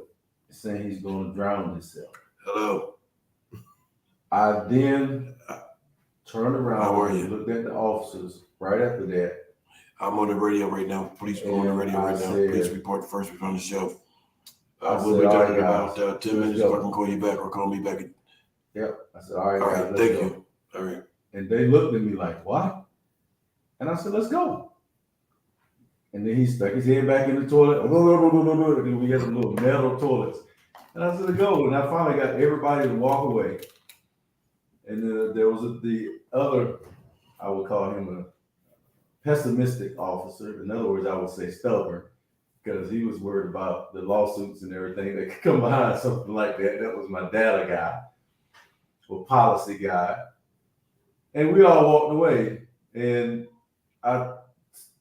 saying he's going to drown himself. Hello. I then turned around. How are you? And looked at the officers right after that. I'm on the radio right now. Police on the radio right now. Police report first on the show. We'll be done in about 10 minutes. If I can call you back or call me back. Yep. I said, all right. All right. Thank you. All right. And they looked at me like, what? And I said, let's go. And then he stuck his head back in the toilet. And we had some little metal toilets. And I said, go. And I finally got everybody to walk away. And then there was the other, I would call him a pessimistic officer. In other words, I would say stubborn, because he was worried about the lawsuits and everything that could come behind something like that. That was my data guy, or policy guy. And we all walked away. And I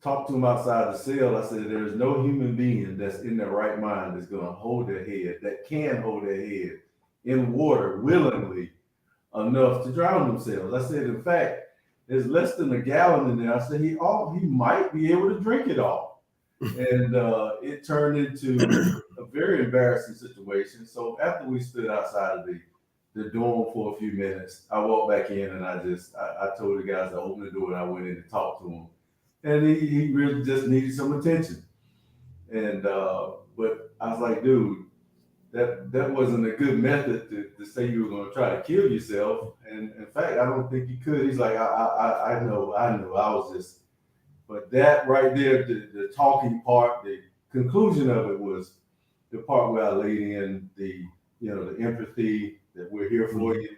talked to him outside the cell. I said, there's no human being that's in their right mind that's going to hold their head, that can hold their head in water willingly enough to drown themselves. I said, in fact, there's less than a gallon in there. I said, he might be able to drink it all. And it turned into a very embarrassing situation. So after we stood outside of the dorm for a few minutes, I walked back in and I told the guys to open the door, and I went in and talked to him. And he really just needed some attention. And but I was like, dude, that wasn't a good method to say you were going to try to kill yourself. And in fact, I don't think you could. He's like, I know. I was just, but that right there, the talking part, conclusion of it was the part where I laid in the empathy that we're here for you.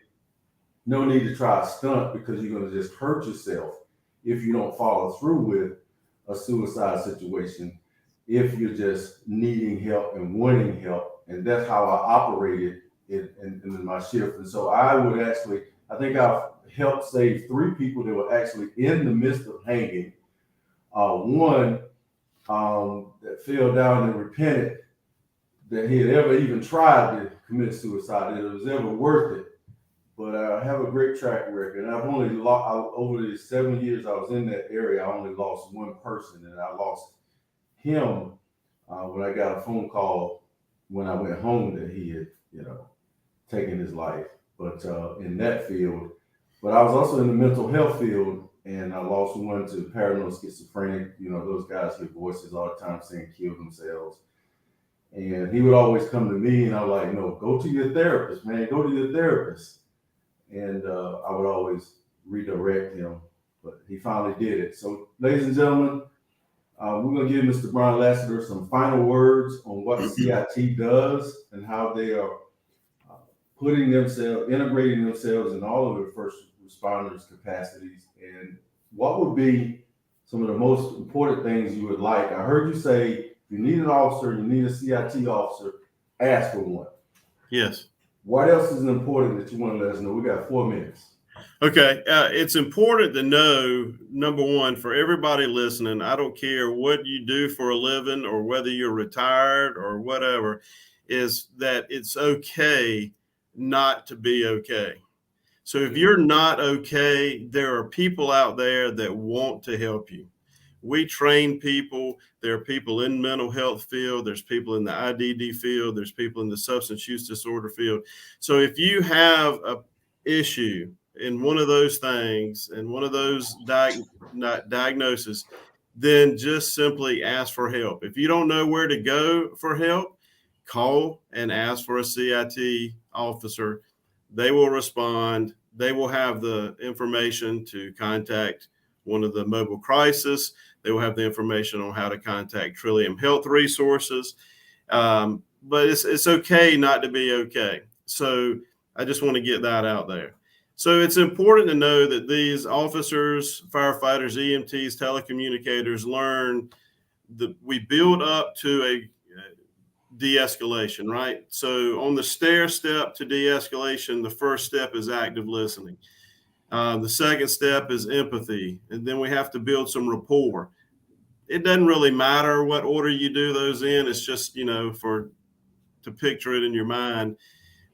No need to try a stunt because you're going to just hurt yourself if you don't follow through with a suicide situation, if you're just needing help and wanting help. And that's how I operated in my shift. And so I think I've helped save 3 people that were actually in the midst of hanging. One that fell down and repented that he had ever even tried to commit suicide, that it was ever worth it. But I have a great track record. And I've only lost, over the 7 years I was in that area, I only lost one person, and I lost him when I got a phone call when I went home that he had, taken his life. But in that field, but I was also in the mental health field, and I lost one to paranoid schizophrenic. Those guys hear voices all the time saying kill themselves. And he would always come to me, and I was like, no, go to your therapist, man, go to your therapist. And I would always redirect him, but he finally did it. So, ladies and gentlemen, we're going to give Mr. Brian Lasseter some final words on what CIT does and how they are integrating themselves in all of their first responders' capacities, and what would be some of the most important things you would like. I heard you say if you need an officer, you need a CIT officer, ask for one. Yes. What else is important that you want to let us know? We got 4 minutes. Okay. It's important to know, number one, for everybody listening, I don't care what you do for a living or whether you're retired or whatever, is that it's okay not to be okay. So if you're not okay, there are people out there that want to help you. We train people. There are people in mental health field. There's people in the IDD field. There's people in the substance use disorder field. So if you have a issue in one of those things and one of those diagnoses, then just simply ask for help. If you don't know where to go for help, call and ask for a CIT officer. They will respond. They will have the information to contact one of the mobile crisis. They will have the information on how to contact Trillium Health Resources. But it's okay not to be okay. So I just want to get that out there. So it's important to know that these officers, firefighters, EMTs, telecommunicators learn that we build up to a de-escalation, right? So on the stair step to de-escalation, the first step is active listening. The second step is empathy. And then we have to build some rapport. It doesn't really matter what order you do those in. It's just, to picture it in your mind.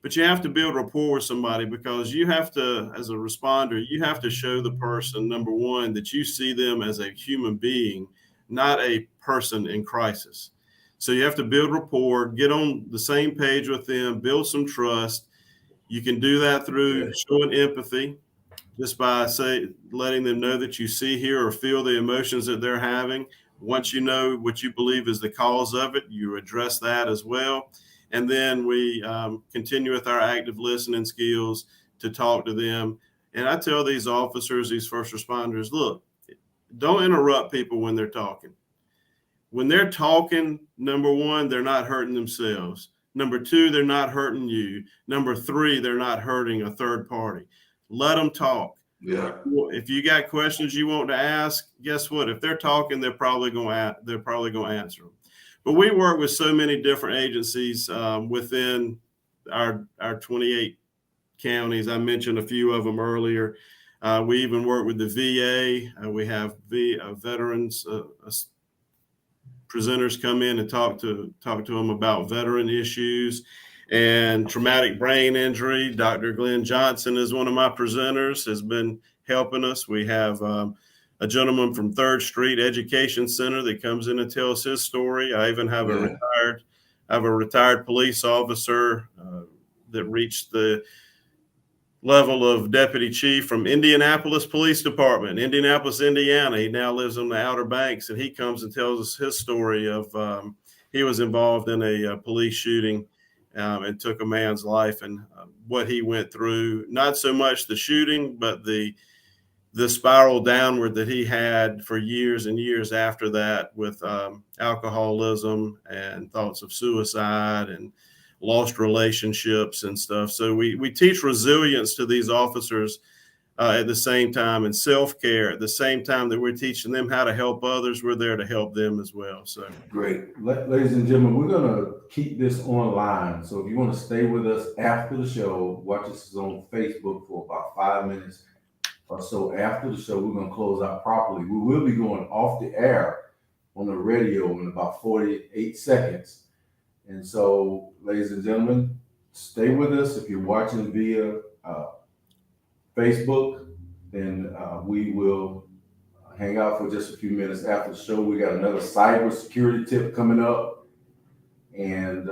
But you have to build rapport with somebody because you have to, as a responder, you have to show the person, number one, that you see them as a human being, not a person in crisis. So you have to build rapport, get on the same page with them, build some trust. You can do that through showing empathy, just by letting them know that you see, hear, or feel the emotions that they're having. Once you know what you believe is the cause of it, you address that as well. And then we continue with our active listening skills to talk to them. And I tell these officers, these first responders, look, don't interrupt people when they're talking. When they're talking, number one, they're not hurting themselves. Number two, they're not hurting you. Number three, they're not hurting a third party. Let them talk. Yeah. If you got questions you want to ask, guess what? If they're talking, they're probably going to answer them. But we work with so many different agencies within our 28 counties. I mentioned a few of them earlier. We even work with the VA. We have veterans presenters come in and talk to them about veteran issues and traumatic brain injury. Dr. Glenn Johnson is one of my presenters, has been helping us. We have a gentleman from 3rd Street Education Center that comes in and tells his story. I even have a retired police officer that reached the level of deputy chief from Indianapolis Police Department, Indianapolis, Indiana. He now lives on the Outer Banks, and he comes and tells us his story of he was involved in a police shooting and took a man's life, and what he went through. Not so much the shooting, but the the spiral downward that he had for years and years after that with alcoholism and thoughts of suicide and lost relationships and stuff. So we teach resilience to these officers at the same time, and self-care at the same time that we're teaching them how to help others. We're there to help them as well. So Great. Ladies and gentlemen, we're gonna keep this online. So if you want to stay with us after the show, watch us on Facebook for about 5 minutes or so after the show. We're gonna close out properly. We will be going off the air on the radio in about 48 seconds. And so, ladies and gentlemen, stay with us. If you're watching via Facebook, then we will hang out for just a few minutes after the show. We got another cybersecurity tip coming up, and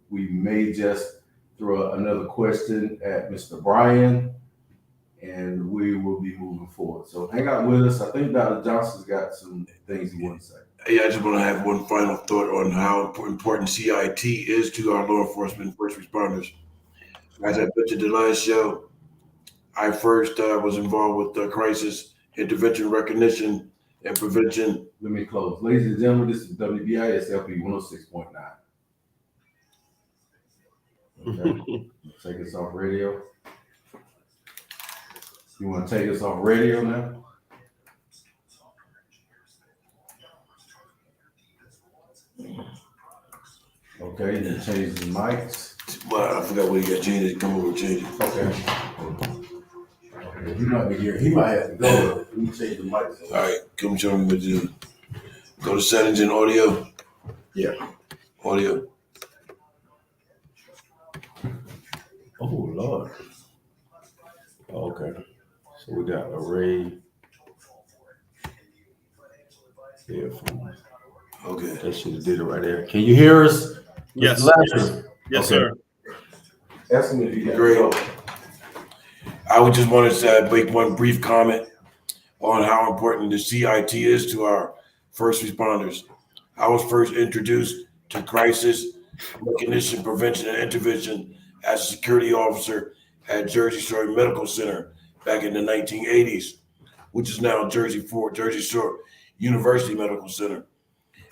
we may just throw another question at Mr. Brian, and we will be moving forward. So hang out with us. I think Dr. Johnson's got some things he wants to say. Yeah, I just want to have one final thought on how important CIT is to our law enforcement and first responders. As I mentioned the last show, I first was involved with crisis intervention, recognition, and prevention. Let me close. Ladies and gentlemen, this is WBIS LP 106.9. Okay. Take us off radio. You want to take us off radio now? Okay, you can change the mics. Well, I forgot what he got changed. Come over and change it. Okay. He might be here. He might have to go. Let me change the mics. All right, come show me what you do. Go to settings and audio. Yeah. Audio. Oh, Lord. Okay. So we got array. Earphones. Okay. That should have did it right there. Can you hear us? yes, Mr. yes, Lasseter? yes, Okay. sir. Ask me if you got Great. it. I would just want to make one brief comment on how important the CIT is to our first responders. I was first introduced to crisis recognition, prevention, and intervention as a security officer at Jersey Shore Medical Center back in the 1980s, which is now Jersey Shore University Medical Center.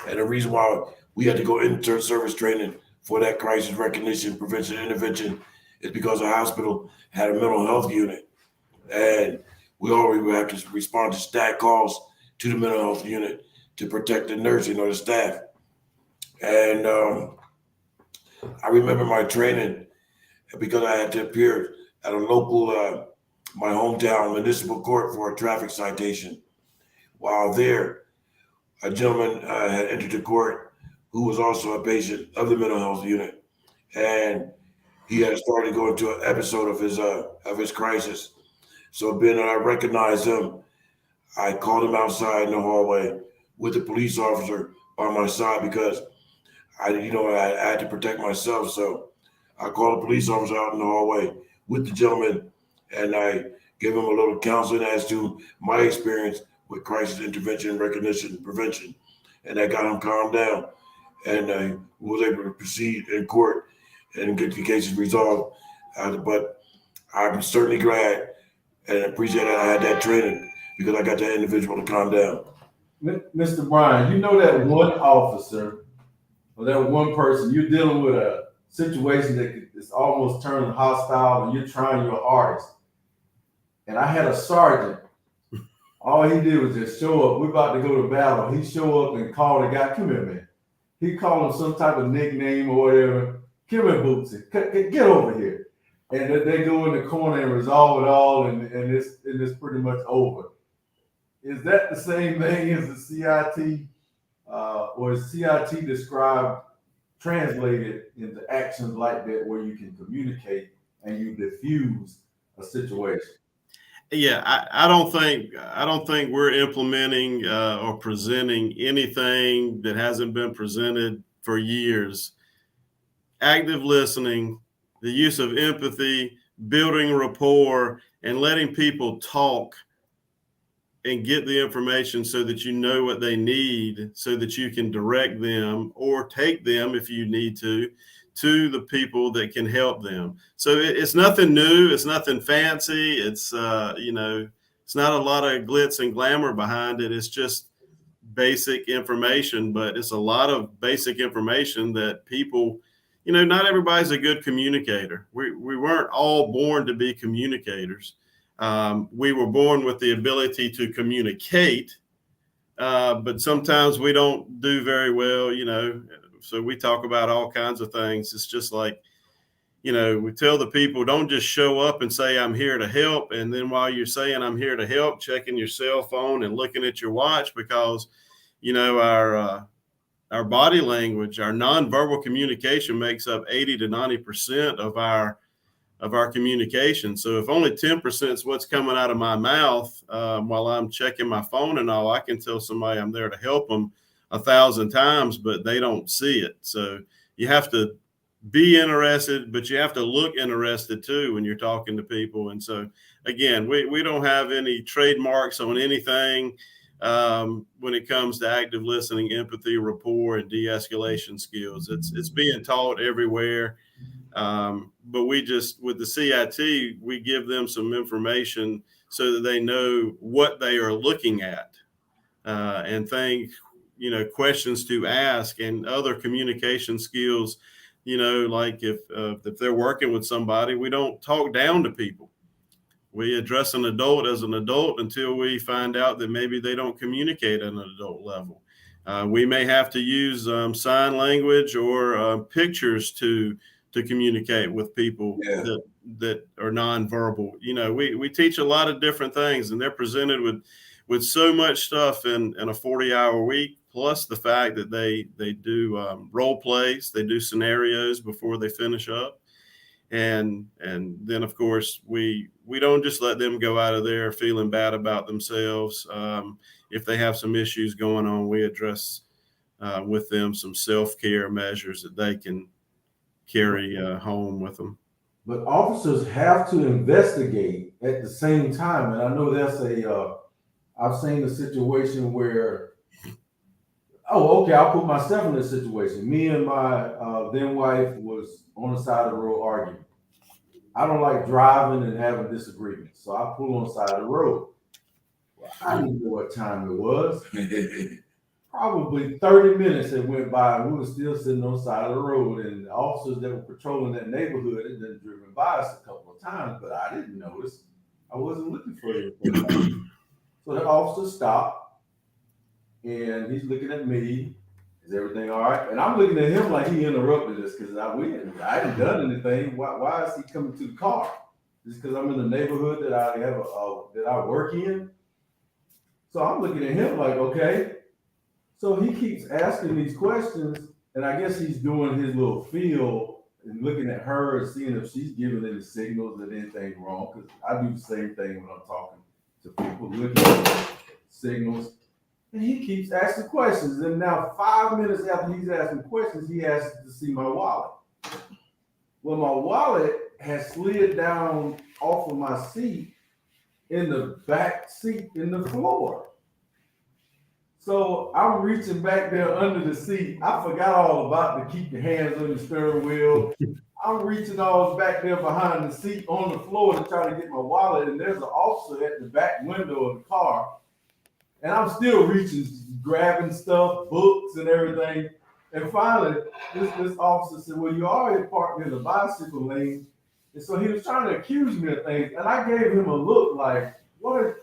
And the reason why we had to go into service training for that crisis recognition, prevention, and intervention is because the hospital had a mental health unit, and we always would have to respond to stat calls to the mental health unit to protect the nursing or the staff. And I remember my training because I had to appear at a local, my hometown municipal court for a traffic citation. While there, a gentleman had entered the court who was also a patient of the mental health unit, and he had started going to an episode of his crisis. So being that I recognized him, I called him outside in the hallway with the police officer by my side because I had to protect myself. So I called the police officer out in the hallway with the gentleman, and I gave him a little counseling as to my experience with crisis intervention, recognition, and prevention, and that got him calmed down, and I was able to proceed in court and get the cases resolved. But I'm certainly glad and appreciate that I had that training because I got that individual to calm down. Mr. Brian, you know that one officer or that one person, you're dealing with a situation that is almost turning hostile and you're trying your hardest. And I had a sergeant. All he did was just show up. We're about to go to battle. He show up and call the guy, come here, man. He called him some type of nickname or whatever. Come here, Bootsy. Get over here. And they go in the corner and resolve it all, and it's pretty much over. Is that the same thing as the CIT? Or is CIT translated into actions like that where you can communicate and you diffuse a situation? Yeah, I don't think we're implementing or presenting anything that hasn't been presented for years. Active listening, the use of empathy, building rapport, and letting people talk and get the information so that you know what they need, so that you can direct them or take them if you need to the people that can help them. So it's nothing new. It's nothing fancy. It's, it's not a lot of glitz and glamour behind it. It's just basic information, but it's a lot of basic information that people, not everybody's a good communicator. We weren't all born to be communicators. We were born with the ability to communicate, but sometimes we don't do very well, so we talk about all kinds of things. It's just like, we tell the people, don't just show up and say, I'm here to help. And then while you're saying I'm here to help, checking your cell phone and looking at your watch, because, our body language, our nonverbal communication makes up 80 to 90% of our communication. So if only 10% is what's coming out of my mouth while I'm checking my phone and all, I can tell somebody I'm there to help them 1,000 times, but they don't see it. So you have to be interested, but you have to look interested too when you're talking to people. And so again, we don't have any trademarks on anything when it comes to active listening, empathy, rapport, and de-escalation skills. It's being taught everywhere. But we just, with the CIT, we give them some information so that they know what they are looking at and questions to ask and other communication skills. Like if they're working with somebody, we don't talk down to people. We address an adult as an adult until we find out that maybe they don't communicate at an adult level. We may have to use sign language or pictures to communicate with people that are nonverbal. We teach a lot of different things, and they're presented with so much stuff in a 40-hour week, plus the fact that they do role plays, they do scenarios before they finish up. And then, of course, we don't just let them go out of there feeling bad about themselves. If they have some issues going on, we address with them some self-care measures that they can carry home with them. But officers have to investigate at the same time. And I know that's I've seen a situation where, I'll put myself in this situation. Me and my then wife was on the side of the road arguing. I don't like driving and having disagreements, so I pull on the side of the road. Well, I didn't know what time it was. Probably 30 minutes had went by, and we were still sitting on the side of the road, and the officers that were patrolling that neighborhood had been driven by us a couple of times, but I didn't notice. I wasn't looking for anything. So the officer stopped, and he's looking at me. Is everything all right? And I'm looking at him like he interrupted us because I hadn't done anything. Why is he coming to the car? Just because I'm in the neighborhood that I have that I work in. So I'm looking at him like, okay. So he keeps asking these questions, and I guess he's doing his little feel and looking at her and seeing if she's giving any signals that anything's wrong. Because I do the same thing when I'm talking to people, looking at signals. And he keeps asking questions. And now 5 minutes after he's asking questions, he asks to see my wallet. Well, my wallet has slid down off of my seat in the back seat in the floor. So I'm reaching back there under the seat. I forgot all about to keep your hands on the steering wheel. I'm reaching all back there behind the seat on the floor to try to get my wallet. And there's an officer at the back window of the car. And I'm still reaching, grabbing stuff, books and everything. And finally, this officer said, well, you already parked in the bicycle lane. And so he was trying to accuse me of things. And I gave him a look like, what?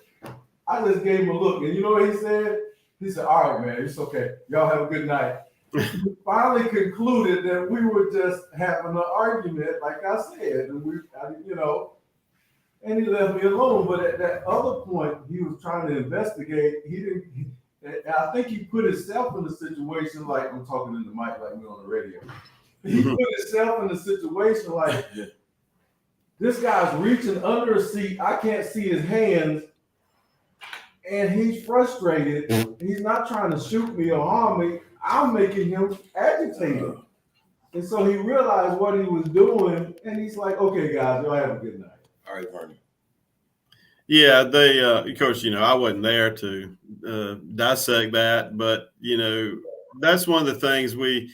I just gave him a look. And you know what he said? He said, all right, man, it's okay. Y'all have a good night. We finally concluded that we were just having an argument, like I said. And and he left me alone. But at that other point, he was trying to investigate. I think he put himself in the situation, like I'm talking in the mic, like we're on the radio. He put himself in the situation like this guy's reaching under a seat. I can't see his hands, and he's frustrated. He's not trying to shoot me or harm me. I'm making him agitated. And so he realized what he was doing, and he's like, okay, guys, y'all have a good night. All right, Vernon. Yeah, they, of course, I wasn't there to dissect that, but that's one of the things we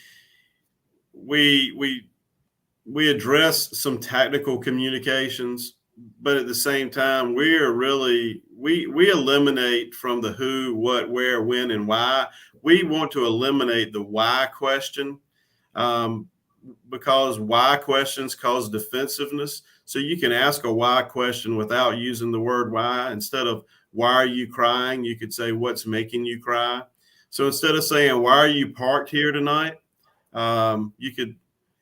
address some tactical communications, but at the same time, we eliminate from the who, what, where, when, and why. We want to eliminate the why question, because why questions cause defensiveness. So you can ask a why question without using the word why. Instead of why are you crying, you could say what's making you cry. So instead of saying why are you parked here tonight,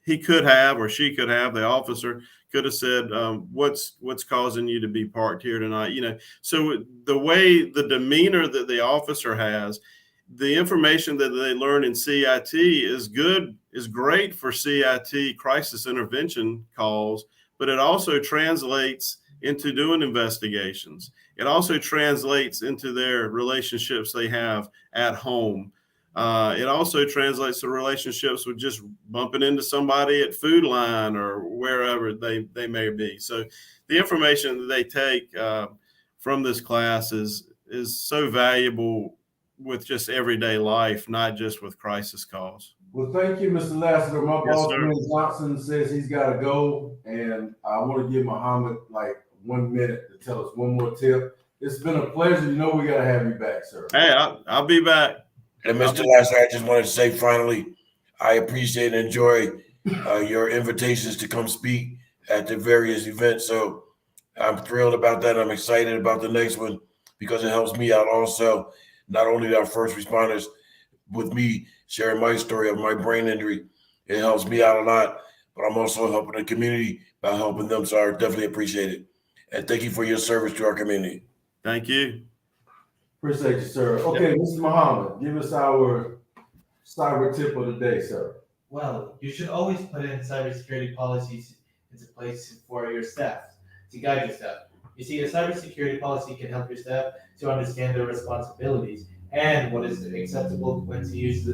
he could have, or she could have, the officer could have said, what's causing you to be parked here tonight? So the way, the demeanor that the officer has, the information that they learn in CIT is great for CIT crisis intervention calls, but it also translates into doing investigations. It also translates into their relationships they have at home. It also translates to relationships with just bumping into somebody at Food Line or wherever they may be. So the information that they take from this class is so valuable with just everyday life, not just with crisis calls. Well, thank you, Mr. Lasseter. My Yes, boss, sir. man Johnson, says he's got to go, and I want to give Muhammad like 1 minute to tell us one more tip. It's been a pleasure. We got to have you back, sir. Hey, I'll be back. And Mr. Lasseter, I just wanted to say finally, I appreciate and enjoy your invitations to come speak at the various events. So I'm thrilled about that. I'm excited about the next one because it helps me out also. Not only our first responders, with me sharing my story of my brain injury, it helps me out a lot, but I'm also helping the community by helping them. So I definitely appreciate it. And thank you for your service to our community. Thank you. Appreciate you, sir. Okay, Mr. Muhammad, give us our cyber tip of the day, sir. Well, you should always put in cybersecurity policies into place for your staff, to guide your staff. You see, a cybersecurity policy can help your staff to understand their responsibilities and what is acceptable when to use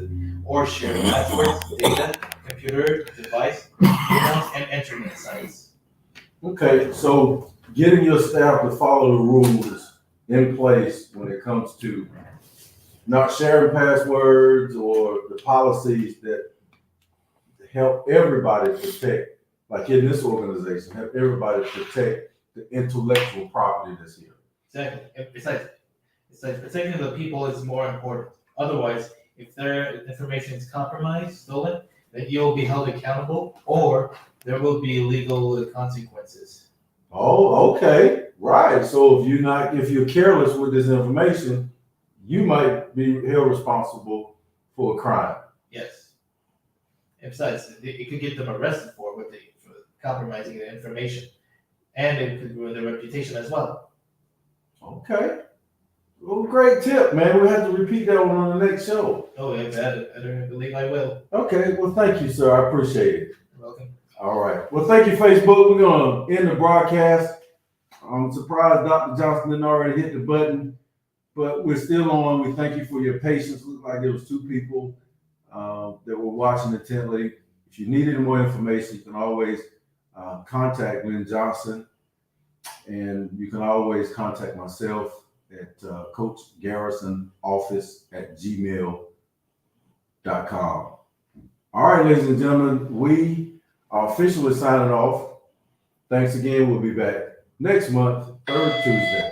or share passwords, data, computer, device, emails, and internet sites. Okay, so getting your staff to follow the rules in place when it comes to not sharing passwords or the policies that help everybody protect, like in this organization, help everybody protect the intellectual property that's here. Exactly. Besides, protecting the people is more important. Otherwise, if their information is compromised, stolen, then you'll be held accountable, or there will be legal consequences. Oh, okay, right. So if you're careless with this information, you might be held responsible for a crime. Yes. And besides, it could get them arrested for compromising the information, and it could ruin their reputation as well. Okay. Well, great tip, man. We have to repeat that one on the next show. Oh, yeah, I don't believe I will. Okay. Well, thank you, sir. I appreciate it. You're welcome. All right. Well, thank you, Facebook. We're going to end the broadcast. I'm surprised Dr. Johnson didn't already hit the button, but we're still on. We thank you for your patience. Looked like there was 2 people that were watching intently. If you need any more information, you can always contact Lynn Johnson, and you can always contact myself at Coach Garrison office at gmail.com. All right, ladies and gentlemen, we are officially signing off. Thanks again. We'll be back next month, 3rd Tuesday.